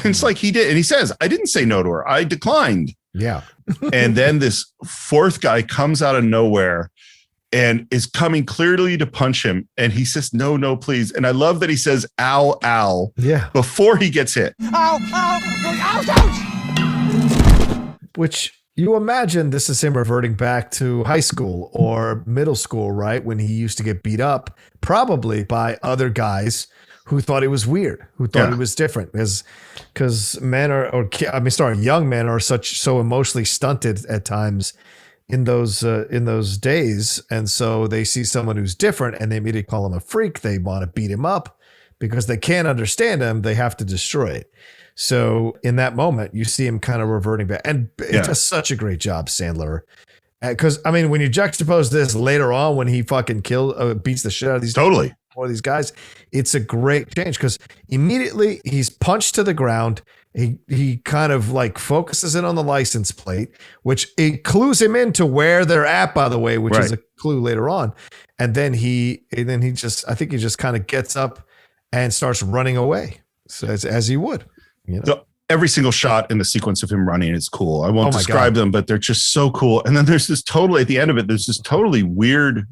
It's like he did. And he says, I didn't say no to her. I declined. Yeah. And then this fourth guy comes out of nowhere and is coming clearly to punch him. And he says, no, please. And I love that he says, ow, ow. Yeah. Before he gets hit. Ow, ow, ouch! Which you imagine this is him reverting back to high school or middle school, right? When he used to get beat up, probably by other guys who thought it was weird, who thought it was different, because young men are so emotionally stunted at times in those days, and so they see someone who's different and they immediately call him a freak. They want to beat him up because they can't understand him. They have to destroy it. So in that moment, you see him kind of reverting back, and it's just such a great job, Sandler. Because I mean, when you juxtapose this later on, when he fucking beats the shit out of these these guys, it's a great change because immediately he's punched to the ground. He kind of like focuses in on the license plate, which it clues him into where they're at, by the way, which is a clue later on. And then he just kind of gets up and starts running away, so as he would. You know? Every single shot in the sequence of him running is cool. I won't describe them, but they're just so cool. And then there's this at the end of it, there's this totally weird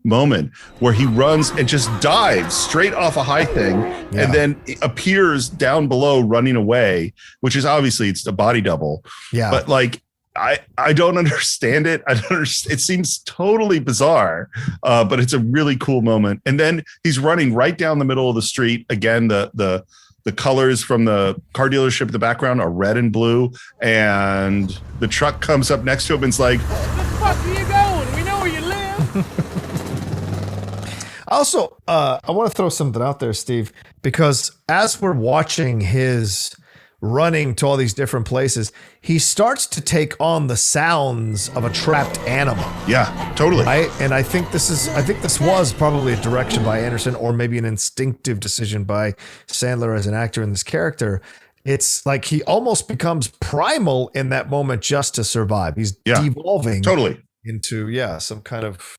moment where he runs and just dives straight off a high thing and then appears down below running away, which is obviously it's a body double. Yeah. But like, I don't understand it. It seems totally bizarre, but it's a really cool moment. And then he's running right down the middle of the street. Again, the colors from the car dealership in the background are red and blue, and the truck comes up next to him and is like, "Where the fuck are you going? We know where you live." Also, I want to throw something out there, Steve, because as we're watching his running to all these different places, he starts to take on the sounds of a trapped animal. Yeah, totally. Right? And I think this was probably a direction by Anderson, or maybe an instinctive decision by Sandler as an actor in this character. It's like he almost becomes primal in that moment just to survive. He's devolving into some kind of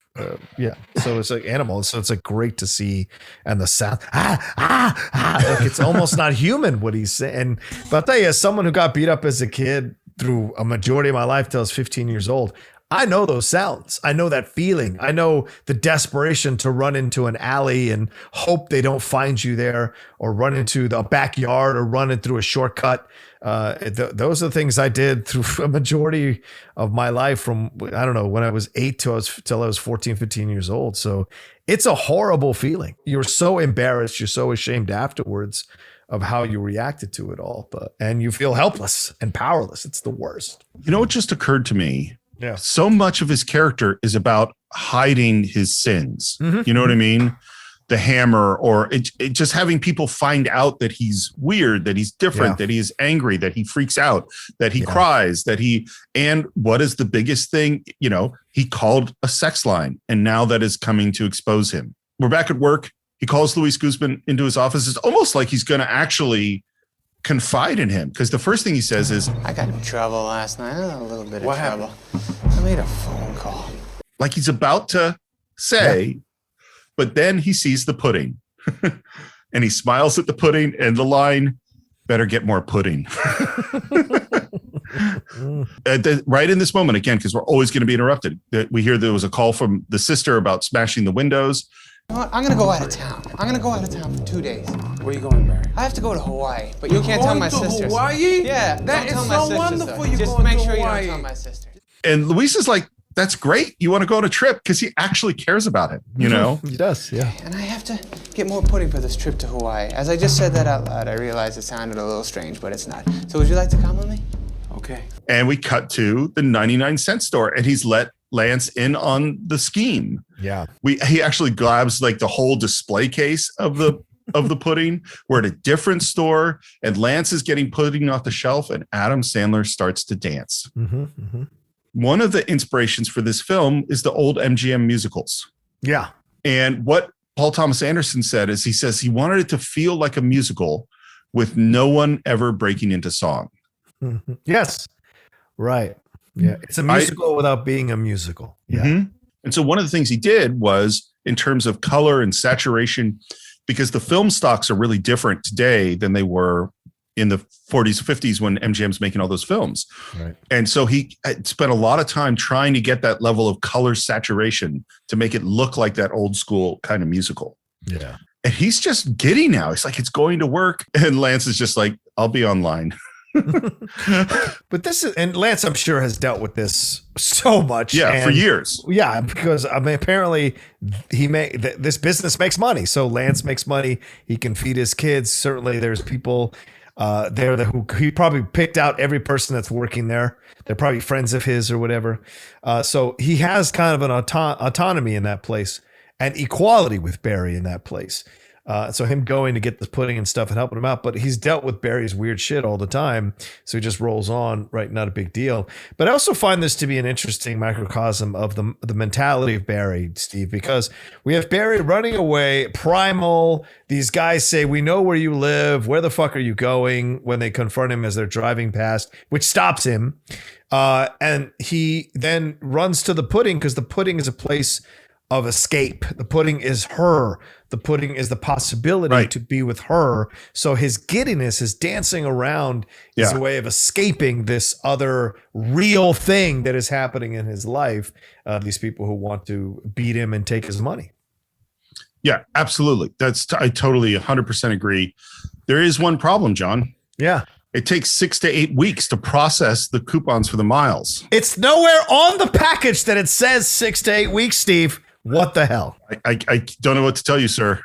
so it's like animal. So it's like great to see, and the sound like it's almost not human what he's saying. But I'll tell you, as someone who got beat up as a kid through a majority of my life till I was 15 years old, I know those sounds. I know that feeling. I know the desperation to run into an alley and hope they don't find you there, or run into the backyard, or run it through a shortcut. Those are the things I did through a majority of my life from, I don't know, when I was 8 till I was 14, 15 years old. So it's a horrible feeling. You're so embarrassed. You're so ashamed afterwards of how you reacted to it all. And you feel helpless and powerless. It's the worst. You know, it just occurred to me. Yeah. So much of his character is about hiding his sins. Mm-hmm. You know what I mean? The hammer, or it just having people find out that he's weird, that he's different, that he's angry, that he freaks out, that he cries, and what is the biggest thing? You know, he called a sex line, and now that is coming to expose him. We're back at work. He calls Luis Guzman into his office. It's almost like he's going to actually confide in him, because the first thing he says is, I got in trouble last night. A little bit of trouble. I made a phone call. Like he's about to say, but then he sees the pudding and he smiles at the pudding, and the line, better get more pudding. Right in this moment, again, because we're always going to be interrupted, we hear there was a call from the sister about smashing the windows. You know what? I'm going to go out of town. I'm going to go out of town for 2 days. Where are you going, Barry? I have to go to Hawaii, but you can't tell my sisters. Hawaii? Yeah, that is don't tell my so sisters, wonderful. Though. You're Just going make to sure Hawaii. you don't tell my sisters. And Luis is like, that's great. You want to go on a trip, because he actually cares about it, you know? He does, yeah. And I have to get more pudding for this trip to Hawaii. As I just said that out loud, I realized it sounded a little strange, but it's not. So would you like to come with me? Okay. And we cut to the 99-cent store, and he's let Lance in on the scheme. Yeah. He actually grabs like the whole display case of the of the pudding. We're at a different store, and Lance is getting pudding off the shelf, and Adam Sandler starts to dance. One of the inspirations for this film is the old MGM musicals. Yeah. And what Paul Thomas Anderson said is he says he wanted it to feel like a musical with no one ever breaking into song. Yes. Right. Yeah. It's a musical without being a musical. Yeah. And so one of the things he did was in terms of color and saturation, because the film stocks are really different today than they were in the 40s, 50s when MGM's making all those films. Right. And so he spent a lot of time trying to get that level of color saturation to make it look like that old school kind of musical. Yeah. And he's just giddy now. He's like, it's going to work. And Lance is just like, I'll be online. But this is, and Lance, I'm sure, has dealt with this so much. Yeah, for years. Yeah, because I mean, apparently this business makes money. So Lance makes money. He can feed his kids. Certainly, there's people there who he probably picked out every person that's working there. They're probably friends of his or whatever. So he has kind of an autonomy in that place and equality with Barry in that place. So him going to get the pudding and stuff and helping him out, but he's dealt with Barry's weird shit all the time. So he just rolls on, right? Not a big deal. But I also find this to be an interesting microcosm of the mentality of Barry, Steve, because we have Barry running away, primal. These guys say, we know where you live. Where the fuck are you going? When they confront him as they're driving past, which stops him. And he then runs to the pudding because the pudding is a place of escape. The pudding is her. The pudding is the possibility to be with her. So his giddiness, his dancing around is a way of escaping this other real thing that is happening in his life. These people who want to beat him and take his money. Yeah, absolutely. I totally 100% agree. There is one problem, John. Yeah. It takes 6 to 8 weeks to process the coupons for the miles. It's nowhere on the package that it says 6 to 8 weeks, Steve. What the hell? I don't know what to tell you, sir.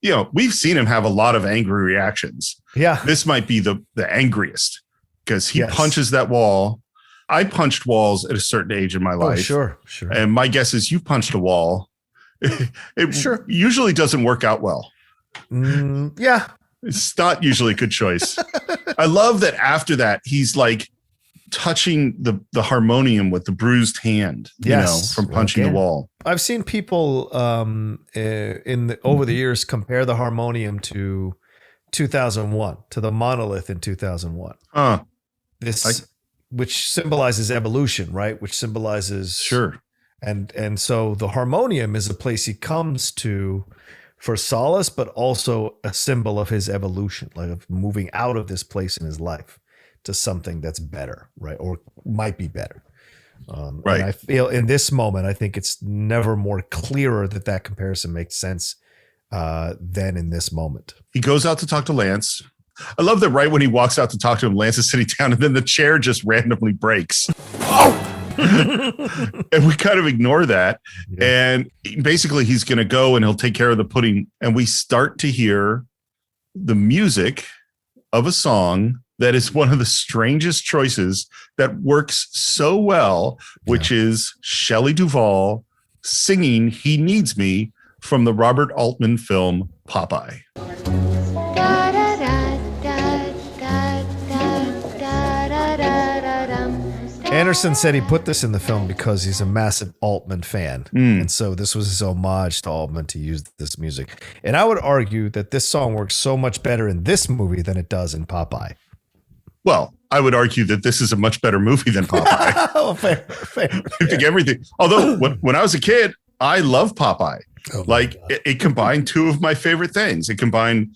You know, we've seen him have a lot of angry reactions. Yeah. This might be the angriest because he punches that wall. I punched walls at a certain age in my life. Sure. And my guess is you've punched a wall. It usually doesn't work out well. Yeah. It's not usually a good choice. I love that after that, he's like touching the harmonium with the bruised hand, from punching the wall. I've seen people over the years compare the harmonium to 2001, to the monolith in 2001. Which symbolizes evolution, right? Which symbolizes And so the harmonium is a place he comes to for solace, but also a symbol of his evolution, like of moving out of this place in his life to something that's better, right? Or might be better. And I feel in this moment, I think it's never more clearer that comparison makes sense than in this moment. He goes out to talk to Lance. I love that right when he walks out to talk to him, Lance is sitting down and then the chair just randomly breaks. Oh! And we kind of ignore that. And basically he's going to go and he'll take care of the pudding. And we start to hear the music of a song that is one of the strangest choices that works so well, which is Shelley Duvall singing He Needs Me from the Robert Altman film Popeye. Anderson said he put this in the film because he's a massive Altman fan. And so this was his homage to Altman to use this music. And I would argue that this song works so much better in this movie than it does in Popeye. Well, I would argue that this is a much better movie than Popeye. Oh, fair. I think everything. Although when I was a kid, I loved Popeye. It combined two of my favorite things. It combined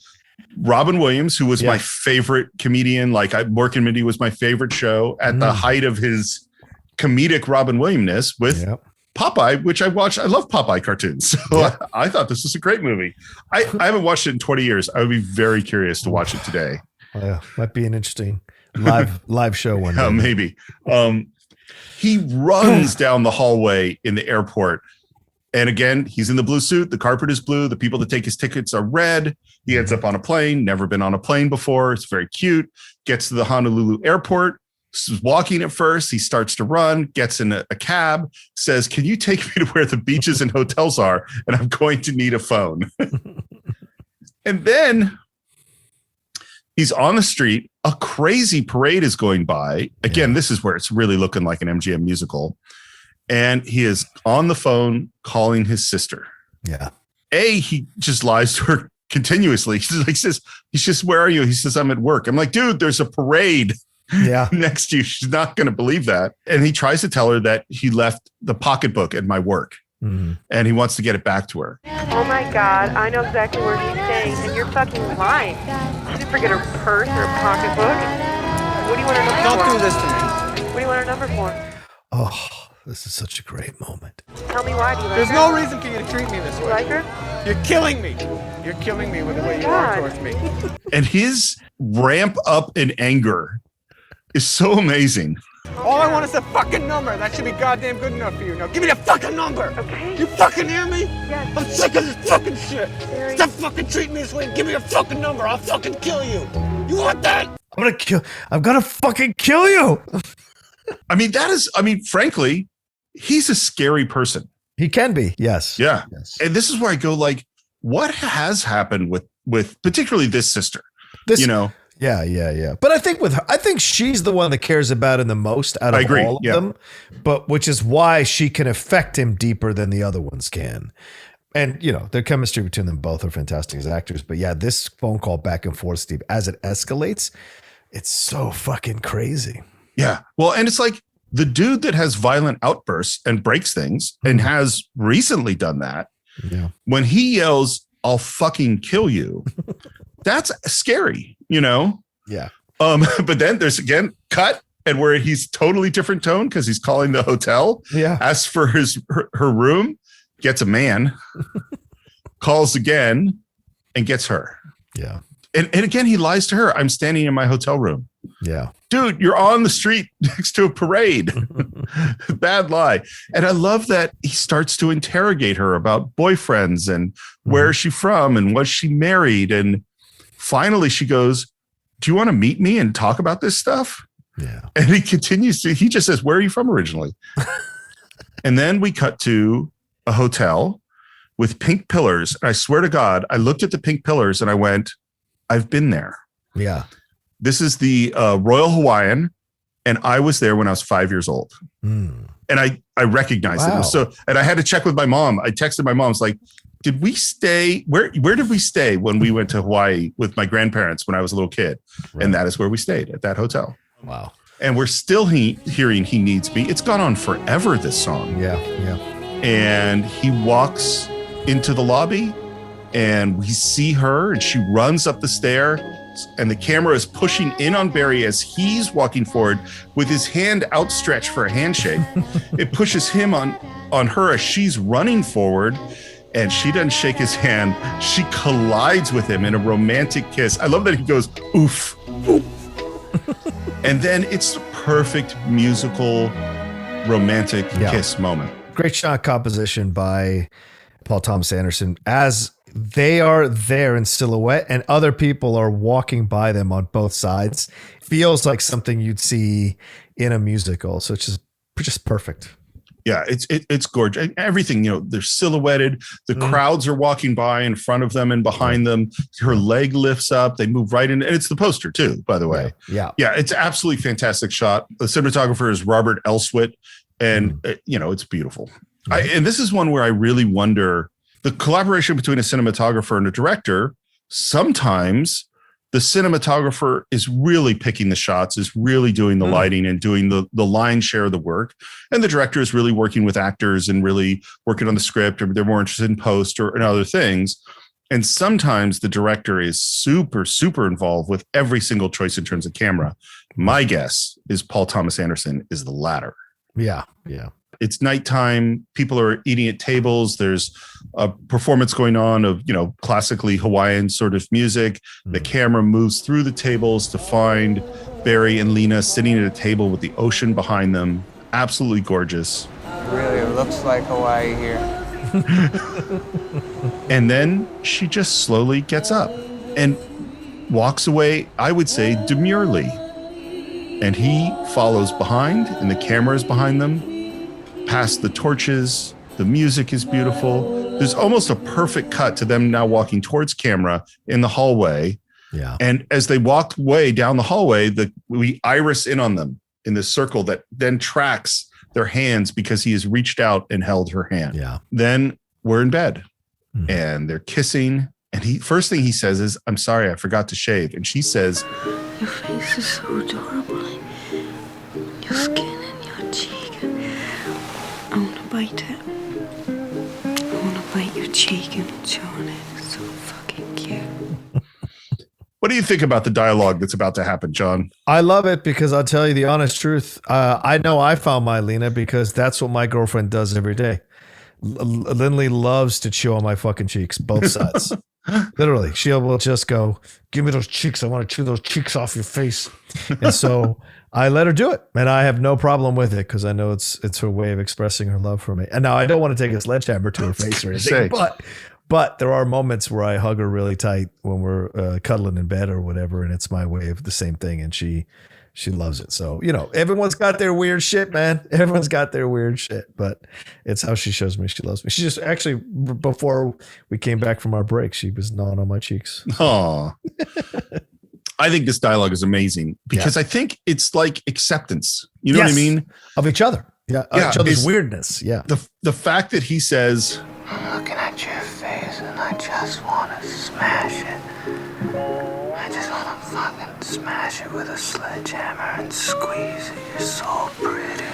Robin Williams, who was my favorite comedian. Mork and Mindy was my favorite show at the height of his comedic Robin Williamness with Popeye, which I watched. I love Popeye cartoons. So I thought this was a great movie. I haven't watched it in 20 years. I would be very curious to watch it today. Yeah, might be an interesting live show one day. Maybe. He runs down the hallway in the airport. And again, he's in the blue suit. The carpet is blue. The people that take his tickets are red. He ends up on a plane, never been on a plane before. It's very cute. Gets to the Honolulu airport, walking at first. He starts to run, gets in a cab, says, "Can you take me to where the beaches and hotels are? And I'm going to need a phone." And then he's on the street. A crazy parade is going by. Again, this is where it's really looking like an MGM musical. And he is on the phone calling his sister. Yeah. He just lies to her continuously. He says, "Where are you?" He says, "I'm at work." I'm like, dude, there's a parade next to you. She's not going to believe that. And he tries to tell her that he left the pocketbook at my work. And he wants to get it back to her. Oh my God, I know exactly where she's staying, and you're fucking lying. She didn't forget her purse or her pocketbook. What do you want her number for? Don't do this to me. What do you want her number for? Oh, this is such a great moment. Tell me why. Do you like There's her? no reason for you to treat me this way. You like her? You're killing me. You're killing me with the way you are towards me. And his ramp up in anger is so amazing. All I want is a fucking number. That should be goddamn good enough for you. Now give me the fucking number. Okay. You fucking hear me? Yes. I'm sick of this fucking shit. Barry. Stop fucking treating me this way and give me a fucking number. I'll fucking kill you. You want that? I'm gonna fucking kill you. Frankly, he's a scary person. He can be. Yes. Yeah. Yes. And this is where I go, like, what has happened with particularly this sister? Yeah. But I think she's the one that cares about him the most out of all of them. But which is why she can affect him deeper than the other ones can. And their chemistry between them both are fantastic as actors. But yeah, this phone call back and forth, Steve, as it escalates, it's so fucking crazy. Yeah. Well, and it's like the dude that has violent outbursts and breaks things and has recently done that. Yeah. When he yells, "I'll fucking kill you," that's scary, Yeah. But then there's again cut and where he's totally different tone because he's calling the hotel. Yeah. Asks for her room, gets a man, calls again, and gets her. Yeah. And again, he lies to her. "I'm standing in my hotel room." Yeah. Dude, you're on the street next to a parade. Bad lie. And I love that he starts to interrogate her about boyfriends and where is she from and was she married? And finally she goes, "Do you want to meet me and talk about this stuff?" Yeah. And he just says, "Where are you from originally?" And then we cut to a hotel with pink pillars. I swear to God, I looked at the pink pillars and I went, I've been there. Yeah. This is the Royal Hawaiian, and I was there when I was 5 years old. And I recognized it. So, and I had to check with my mom. I texted my mom. It's like, did we stay? Where did we stay when we went to Hawaii with my grandparents when I was a little kid? Right. And that is where we stayed, at that hotel. Wow. And we're still hearing "He Needs Me." It's gone on forever, this song. Yeah. And he walks into the lobby and we see her and she runs up the stair. And the camera is pushing in on Barry as he's walking forward with his hand outstretched for a handshake. It pushes him on her as she's running forward, and she doesn't shake his hand. She collides with him in a romantic kiss. I love that he goes, "Oof." And then it's the perfect musical romantic kiss moment. Great shot composition by Paul Thomas Anderson as they are there in silhouette and other people are walking by them on both sides. Feels like something you'd see in a musical. So it's just perfect. Yeah, it's gorgeous. Everything, they're silhouetted. The crowds are walking by in front of them and behind them. Her leg lifts up. They move right in. And it's the poster too, by the way. Yeah. Yeah, it's absolutely fantastic shot. The cinematographer is Robert Elswit. And, it's beautiful. And this is one where I really wonder, the collaboration between a cinematographer and a director, sometimes the cinematographer is really picking the shots, is really doing the lighting and doing the lion's share of the work. And the director is really working with actors and really working on the script, or they're more interested in post or in other things. And sometimes the director is super, super involved with every single choice in terms of camera. My guess is Paul Thomas Anderson is the latter. Yeah. It's nighttime. People are eating at tables. There's a performance going on of, classically Hawaiian sort of music. The camera moves through the tables to find Barry and Lena sitting at a table with the ocean behind them. Absolutely gorgeous. Really, it looks like Hawaii here. And then she just slowly gets up and walks away, I would say, demurely. And he follows behind, and the camera is behind them, past the torches. The music is beautiful. There's almost a perfect cut to them now walking towards camera in the hallway. Yeah. And as they walked way down the hallway, we iris in on them in this circle that then tracks their hands because he has reached out and held her hand. Yeah. Then we're in bed and they're kissing. And first thing he says is, "I'm sorry, I forgot to shave." And she says, "Your face is so adorable. Your skin and your cheek. I want to bite it. I want to bite your cheek and chew on it. It's so fucking cute." What do you think about the dialogue that's about to happen, John? I love it because I'll tell you the honest truth. I know I found my Lena because that's what my girlfriend does every day. Lindley loves to chew on my fucking cheeks, both sides. Literally, she will just go, "Give me those cheeks. I want to chew those cheeks off your face." And so I let her do it, and I have no problem with it because I know it's her way of expressing her love for me. And now I don't want to take a sledgehammer to her face or anything, but there are moments where I hug her really tight when we're cuddling in bed or whatever, and it's my way of the same thing, and she loves it. So, everyone's got their weird shit, man. Everyone's got their weird shit, but it's how she shows me she loves me. She just actually, before we came back from our break, she was gnawing on my cheeks. Oh, I think this dialogue is amazing because I think it's like acceptance. You know what I mean? Of each other. Yeah. Each other's weirdness. Yeah. The fact that he says, "I'm looking at your face and I just want to smash it. I just want to fucking smash it with a sledgehammer and squeeze it. You're so pretty."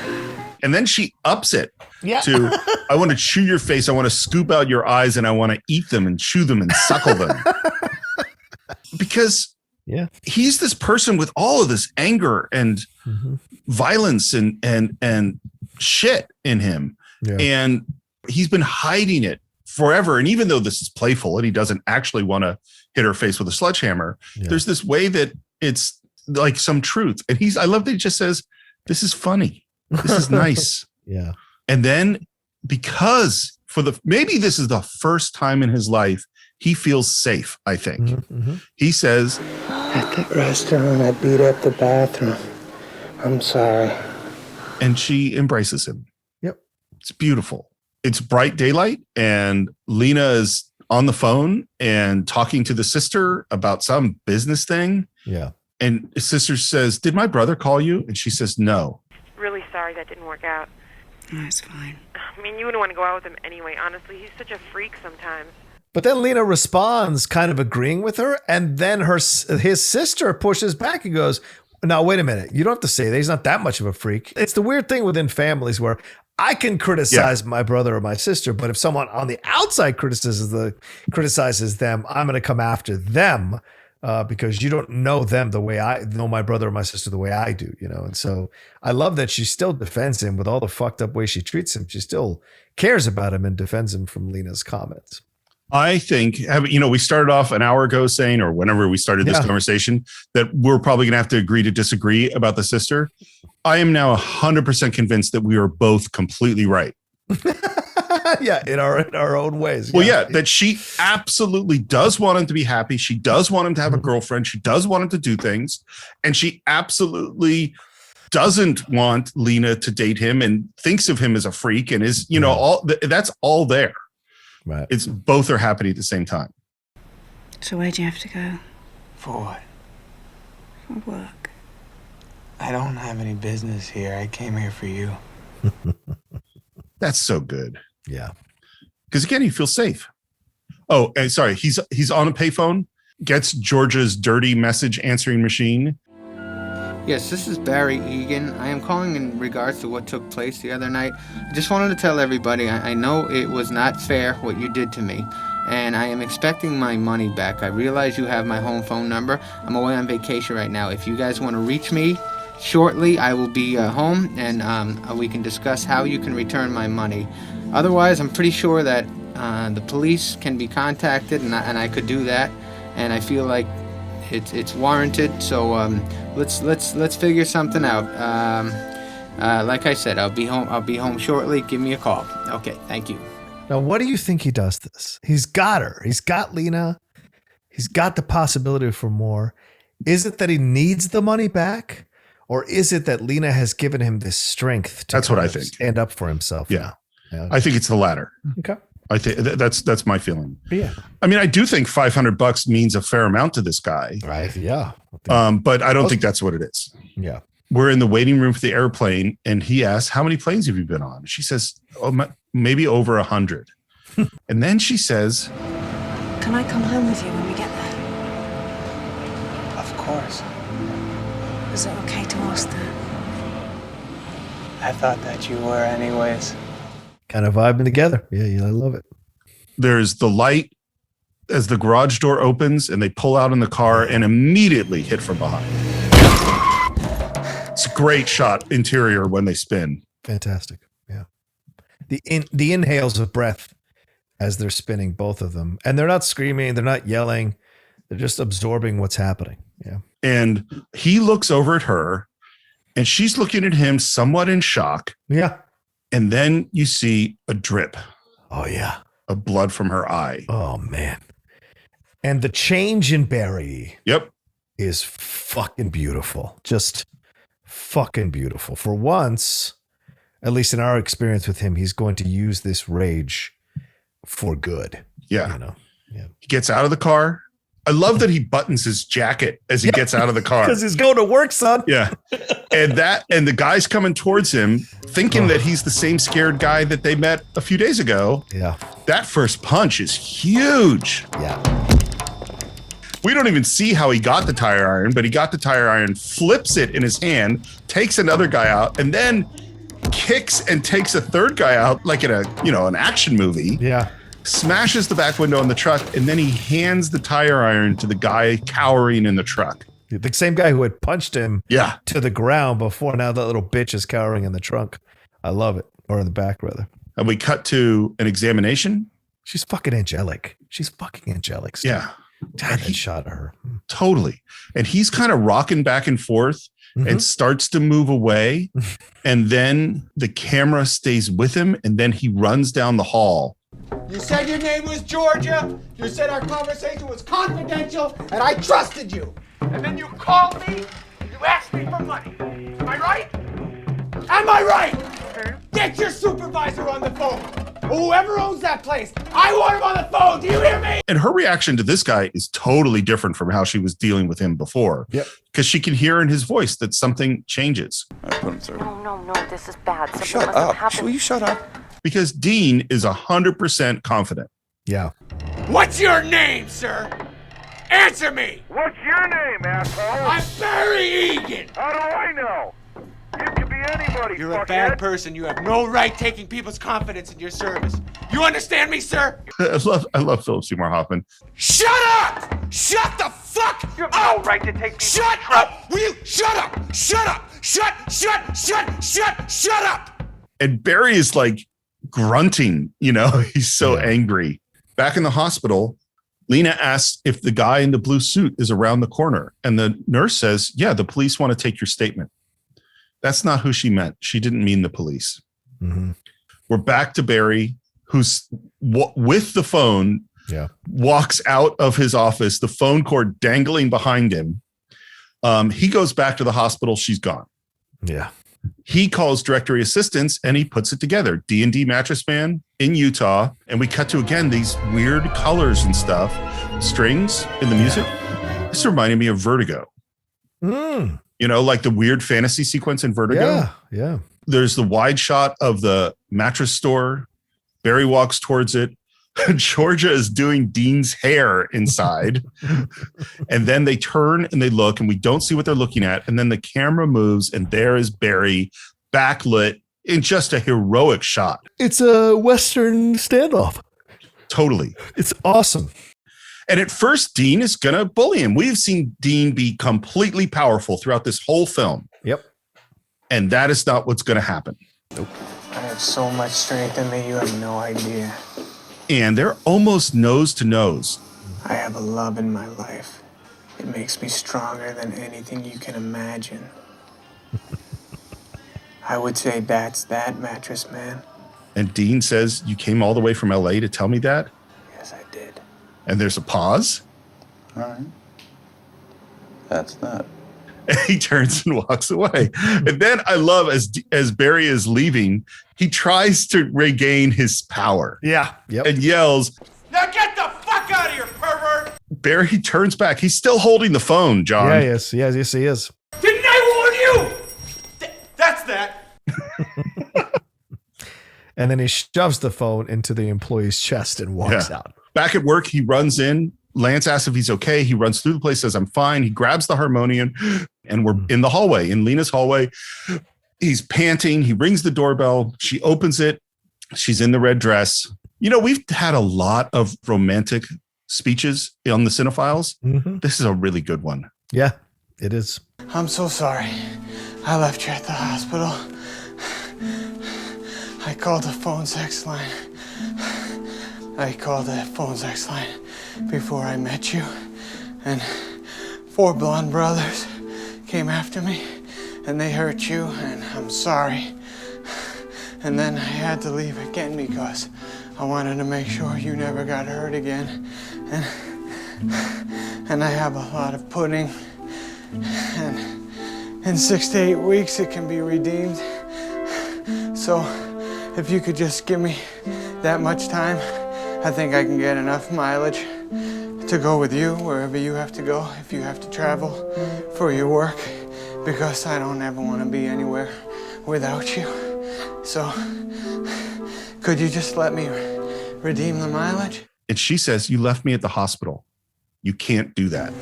and then she ups it to, "I want to chew your face. I want to scoop out your eyes and I want to eat them and chew them and suckle them." Because he's this person with all of this anger and violence and shit in him. Yeah. And he's been hiding it forever. And even though this is playful and he doesn't actually want to hit her face with a sledgehammer, there's this way that it's like some truth. And I love that he just says, "This is funny. This is nice." Yeah. And then because maybe this is the first time in his life he feels safe, I think. He says, "At the restaurant, I beat up the bathroom. I'm sorry." And she embraces him. Yep. It's beautiful. It's bright daylight, and Lena is on the phone and talking to the sister about some business thing. Yeah. And his sister says, "Did my brother call you?" And she says, "No." Really sorry that didn't work out. No, it's fine. I mean, you wouldn't want to go out with him anyway. Honestly, he's such a freak sometimes. But then Lena responds, kind of agreeing with her, and then his sister pushes back and goes, "Now, wait a minute. You don't have to say that. He's not that much of a freak." It's the weird thing within families where I can criticize my brother or my sister, but if someone on the outside criticizes them, I'm going to come after them because you don't know them the way I know my brother or my sister the way I do, And so I love that she still defends him with all the fucked up way she treats him. She still cares about him and defends him from Lena's comments. I think, we started off an hour ago saying, or whenever we started this conversation, that we're probably going to have to agree to disagree about the sister. I am now 100% convinced that we are both completely right. Yeah, in our own ways. Well, that she absolutely does want him to be happy. She does want him to have a girlfriend. She does want him to do things. And she absolutely doesn't want Lena to date him and thinks of him as a freak and is, that's all there. Right. It's both are happening at the same time. So where'd you have to go? For what? For work. I don't have any business here. I came here for you. That's so good. Yeah. Because again, he feels safe. Oh, and sorry, he's on a payphone, gets Georgia's dirty message answering machine. Yes, this is Barry Egan. I am calling in regards to what took place the other night. I just wanted to tell everybody, I know it was not fair what you did to me, and I am expecting my money back. I realize you have my home phone number. I'm away on vacation right now. If you guys want to reach me shortly, I will be home, and we can discuss how you can return my money. Otherwise, I'm pretty sure that the police can be contacted, and I could do that, and I feel like it's warranted. So let's figure something out. Like I said, I'll be home shortly. Give me a call. Okay, thank you. Now, what do you think he does this? He's got her. He's got Lena. He's got the possibility for more. Is it that he needs the money back? Or is it that Lena has given him this strength to That's what I think. stand up for himself? Yeah. Yeah. I think it's the latter. Okay. I think that's my feeling. Yeah. I mean, I do think $500 means a fair amount to this guy. Right. Yeah. But I don't think that's what it is. Yeah. We're in the waiting room for the airplane, and he asks, "How many planes have you been on?" She says, maybe over 100. And then she says, Can I come home with you when we get there? Of course. Is it okay to ask that? I thought that you were anyways. Kind of vibing together. Yeah, I love it. there's the light as the garage door opens and they pull out in the car and immediately hit from behind. It's a great shot interior when they spin. Fantastic. Yeah. The inhales of breath as they're spinning, both of them. And they're not screaming, they're not yelling. They're just absorbing what's happening. Yeah. And he looks over at her and she's looking at him somewhat in shock. Yeah. And then you see a drip. Oh, yeah. Of blood from her eye. Oh, man. And the change in Barry. Yep. Is fucking beautiful. Just fucking beautiful. For once, at least in our experience with him, he's going to use this rage for good. Yeah. You know? Yeah. He gets out of the car. I love that he buttons his jacket as he gets out of the car. Because he's going to work, son. Yeah. And the guy's coming towards him thinking that he's the same scared guy that they met a few days ago. Yeah. That first punch is huge. Yeah. We don't even see how he got the tire iron, but he got the tire iron, flips it in his hand, takes another guy out, and then kicks and takes a third guy out like in an action movie. Yeah. Smashes the back window on the truck, and then he hands the tire iron to the guy cowering in the truck. The same guy who had punched him to the ground before. Now that little bitch is cowering in the trunk. I love it. Or in the back, rather. And we cut to an examination. She's fucking angelic. She's fucking angelic. Steve. Yeah. God, that shot of her. Totally. And he's kind of rocking back and forth and starts to move away. And then the camera stays with him. And then he runs down the hall. You said your name was Georgia. You said our conversation was confidential, and I trusted you. And then you called me. You asked me for money. Am I right? Am I right? Get your supervisor on the phone. Or whoever owns that place. I want him on the phone. Do you hear me? And her reaction to this guy is totally different from how she was dealing with him before. Yep. Because she can hear in his voice that something changes. No, this is bad. Something Shut must have up. happened. Will you shut up? Because Dean is 100% confident. Yeah. What's your name, sir? Answer me. What's your name, asshole? I'm Barry Egan. How do I know? You could be anybody, You're a bad person. You have no right taking people's confidence in your service. You understand me, sir? I love Philip Seymour Hoffman. Shut up! Shut the fuck You have up! no right to take people's Shut trust. up! Will you shut up? Shut up! Shut up! And Barry is like grunting, he's so angry. Back in the hospital, Lena asks if the guy in the blue suit is around the corner. And the nurse says, yeah, the police want to take your statement. That's not who she meant. She didn't mean the police. Mm-hmm. We're back to Barry, who's with the phone, walks out of his office, the phone cord dangling behind him. He goes back to the hospital. She's gone. Yeah. He calls directory assistance and he puts it together. D&D Mattress Man in Utah. And we cut to, again, these weird colors and stuff. Strings in the music. This reminded me of Vertigo. Mm. Like the weird fantasy sequence in Vertigo. Yeah. There's the wide shot of the mattress store. Barry walks towards it. Georgia is doing Dean's hair inside. And then they turn and they look and we don't see what they're looking at. And then the camera moves and there is Barry backlit in just a heroic shot. It's a Western standoff. Totally. It's awesome. And at first, Dean is going to bully him. We've seen Dean be completely powerful throughout this whole film. Yep. And that is not what's going to happen. Nope. I have so much strength in me, you have no idea. And they're almost nose to nose. I have a love in my life. It makes me stronger than anything you can imagine. I would say that's that, Mattress Man. And Dean says, you came all the way from LA to tell me that? Yes, I did. And there's a pause. All right. That's that. And he turns and walks away. And then I love as Barry is leaving, he tries to regain his power. Yeah. Yep. And yells, Now get the fuck out of here, pervert! Barry turns back. He's still holding the phone, John. Yeah, yes, he is. Didn't I warn you? That's that. And then he shoves the phone into the employee's chest and walks out. Back at work, he runs in. Lance asks if he's okay. He runs through the place, says, I'm fine. He grabs the harmonium, and we're in the hallway, in Lena's hallway. He's panting. He rings the doorbell. She opens it. She's in the red dress. You know, we've had a lot of romantic speeches on the Cinephiles. Mm-hmm. This is a really good one. Yeah, it is. I'm so sorry. I left you at the hospital. I called the phone sex line. Before I met you. And 4 blonde brothers came after me. And they hurt you, and I'm sorry. And then I had to leave again because I wanted to make sure you never got hurt again. And I have a lot of pudding. And in 6 to 8 weeks it can be redeemed. So if you could just give me that much time, I think I can get enough mileage to go with you wherever you have to go, if you have to travel for your work, because I don't ever want to be anywhere without you. So could you just let me redeem the mileage? And she says, you left me at the hospital. You can't do that.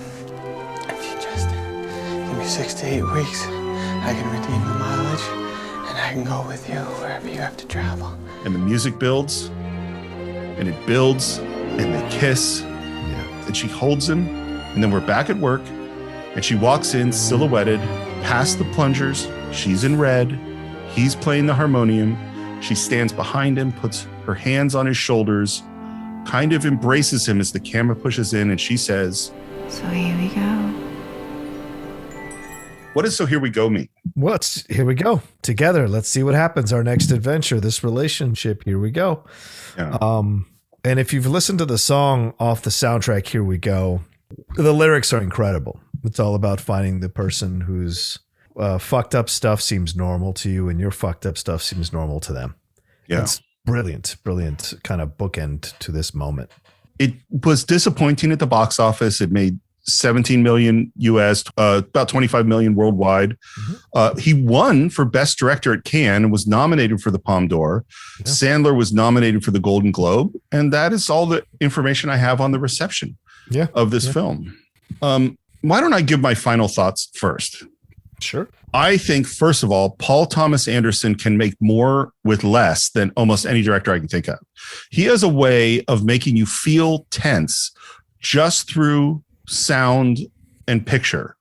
If you just give me 6 to 8 weeks, I can redeem the mileage and I can go with you wherever you have to travel. And the music builds, and it builds, and they kiss, and she holds him, and then we're back at work, and she walks in silhouetted past the plungers. She's in red. He's playing the harmonium. She stands behind him, puts her hands on his shoulders, kind of embraces him as the camera pushes in, and she says, So here we go. what does So Here We Go mean? What's here we go together. Let's see what happens. Our next adventure, this relationship. Here we go. Yeah. And if you've listened to the song off the soundtrack, Here We Go, the lyrics are incredible. It's all about finding the person whose fucked up stuff seems normal to you and your fucked up stuff seems normal to them. Yeah. It's brilliant kind of bookend to this moment. It was disappointing at the box office. It made 17 million US, about 25 million worldwide. He won for Best Director at Cannes and was nominated for the Palme d'Or. Yeah. Sandler was nominated for the Golden Globe. And that is all the information I have on the reception of this film. Why don't I give my final thoughts first? Sure. I think, first of all, Paul Thomas Anderson can make more with less than almost any director I can think of. He has a way of making you feel tense just through sound and picture,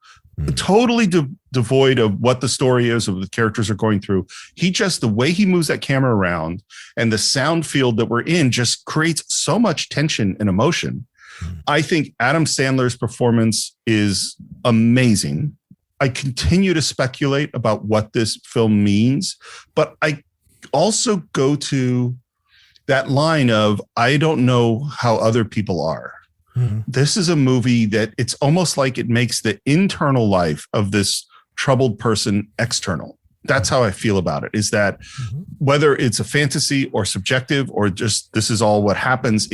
totally devoid of what the story is, of the characters are going through. The way he moves that camera around and the sound field that we're in just creates so much tension and emotion. I think Adam Sandler's performance is amazing. I continue to speculate about what this film means, but I also go to that line of, I don't know how other people are. This is a movie that it's almost like it makes the internal life of this troubled person external. That's how I feel about it, is that whether it's a fantasy or subjective or just this is all what happens,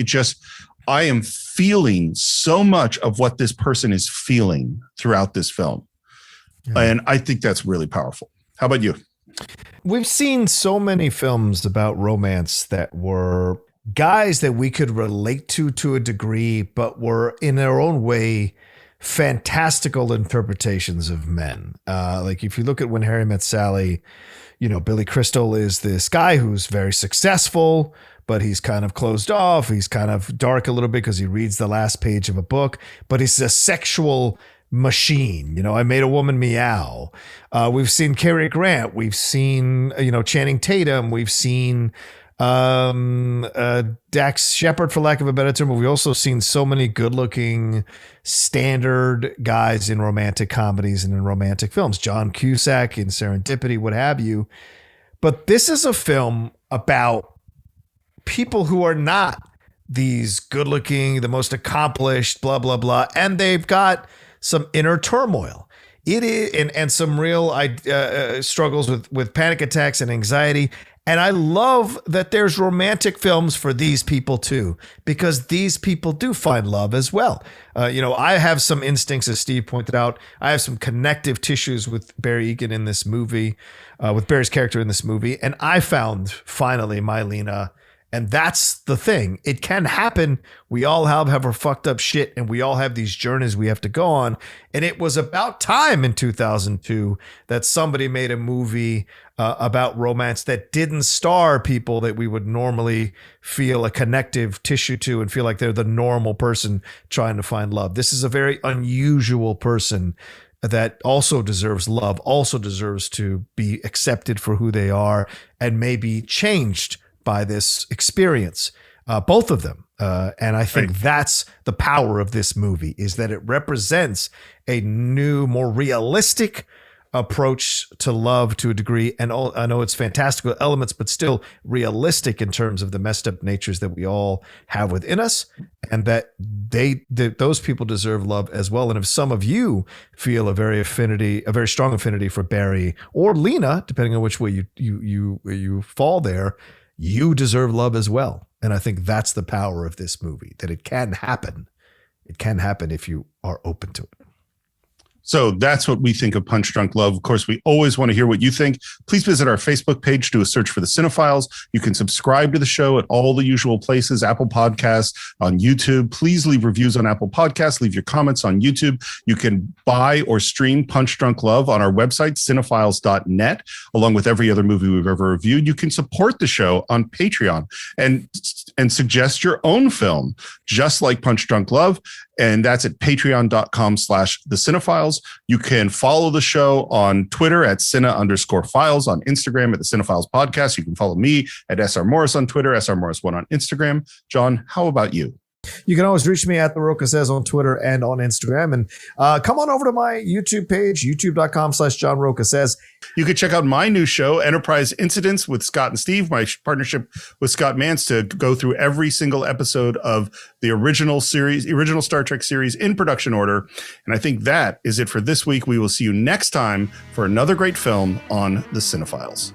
I am feeling so much of what this person is feeling throughout this film. And I think that's really powerful. How about you? We've seen so many films about romance that were guys that we could relate to a degree, but were in their own way fantastical interpretations of men. Like if you look at When Harry Met Sally, Billy Crystal is this guy who's very successful, but he's kind of closed off. He's kind of dark a little bit because he reads the last page of a book, but he's a sexual machine. I Made a Woman Meow. We've seen Cary Grant. We've seen, Channing Tatum. We've seen Dax Shepard, for lack of a better term, but we've also seen so many good-looking standard guys in romantic comedies and in romantic films. John Cusack in Serendipity, what have you. But this is a film about people who are not these good-looking, the most accomplished, blah, blah, blah, and they've got some inner turmoil. It is, and some real struggles with panic attacks and anxiety. And I love that there's romantic films for these people too, because these people do find love as well. I have some instincts, as Steve pointed out. I have some connective tissues with Barry Egan in this movie, with Barry's character in this movie. And I found finally my Lena. And that's the thing. It can happen. We all have our fucked up shit, and we all have these journeys we have to go on. And it was about time in 2002 that somebody made a movie about romance that didn't star people that we would normally feel a connective tissue to and feel like they're the normal person trying to find love. This is a very unusual person that also deserves love, also deserves to be accepted for who they are, and maybe changed by this experience, both of them. And I think that's the power of this movie, is that it represents a new, more realistic approach to love to a degree. And I know it's fantastical elements, but still realistic in terms of the messed up natures that we all have within us, and that those people deserve love as well. And if some of you feel a very strong affinity for Barry or Lena, depending on which way you fall there, you deserve love as well. And I think that's the power of this movie, that it can happen. It can happen if you are open to it. So that's what we think of Punch Drunk Love. Of course, we always want to hear what you think. Please visit our Facebook page, do a search for the Cine-Files. You can subscribe to the show at all the usual places, Apple Podcasts, on YouTube. Please leave reviews on Apple Podcasts. Leave your comments on YouTube. You can buy or stream Punch Drunk Love on our website, cinephiles.net, along with every other movie we've ever reviewed. You can support the show on Patreon and suggest your own film, just like Punch Drunk Love. And that's at patreon.com/the Cinephiles. You can follow the show on Twitter at Cine_Files, on Instagram at the Cinephiles Podcast. You can follow me at SR Morris on Twitter, SR Morris1 on Instagram. John, how about you? You can always reach me at The Roca Says on Twitter and on Instagram. And come on over to my YouTube page, youtube.com/John Roca Says. You can check out my new show, Enterprise Incidents with Scott and Steve, my partnership with Scott Mance, to go through every single episode of the original Star Trek series in production order. And I think that is it for this week. We will see you next time for another great film on the Cinephiles.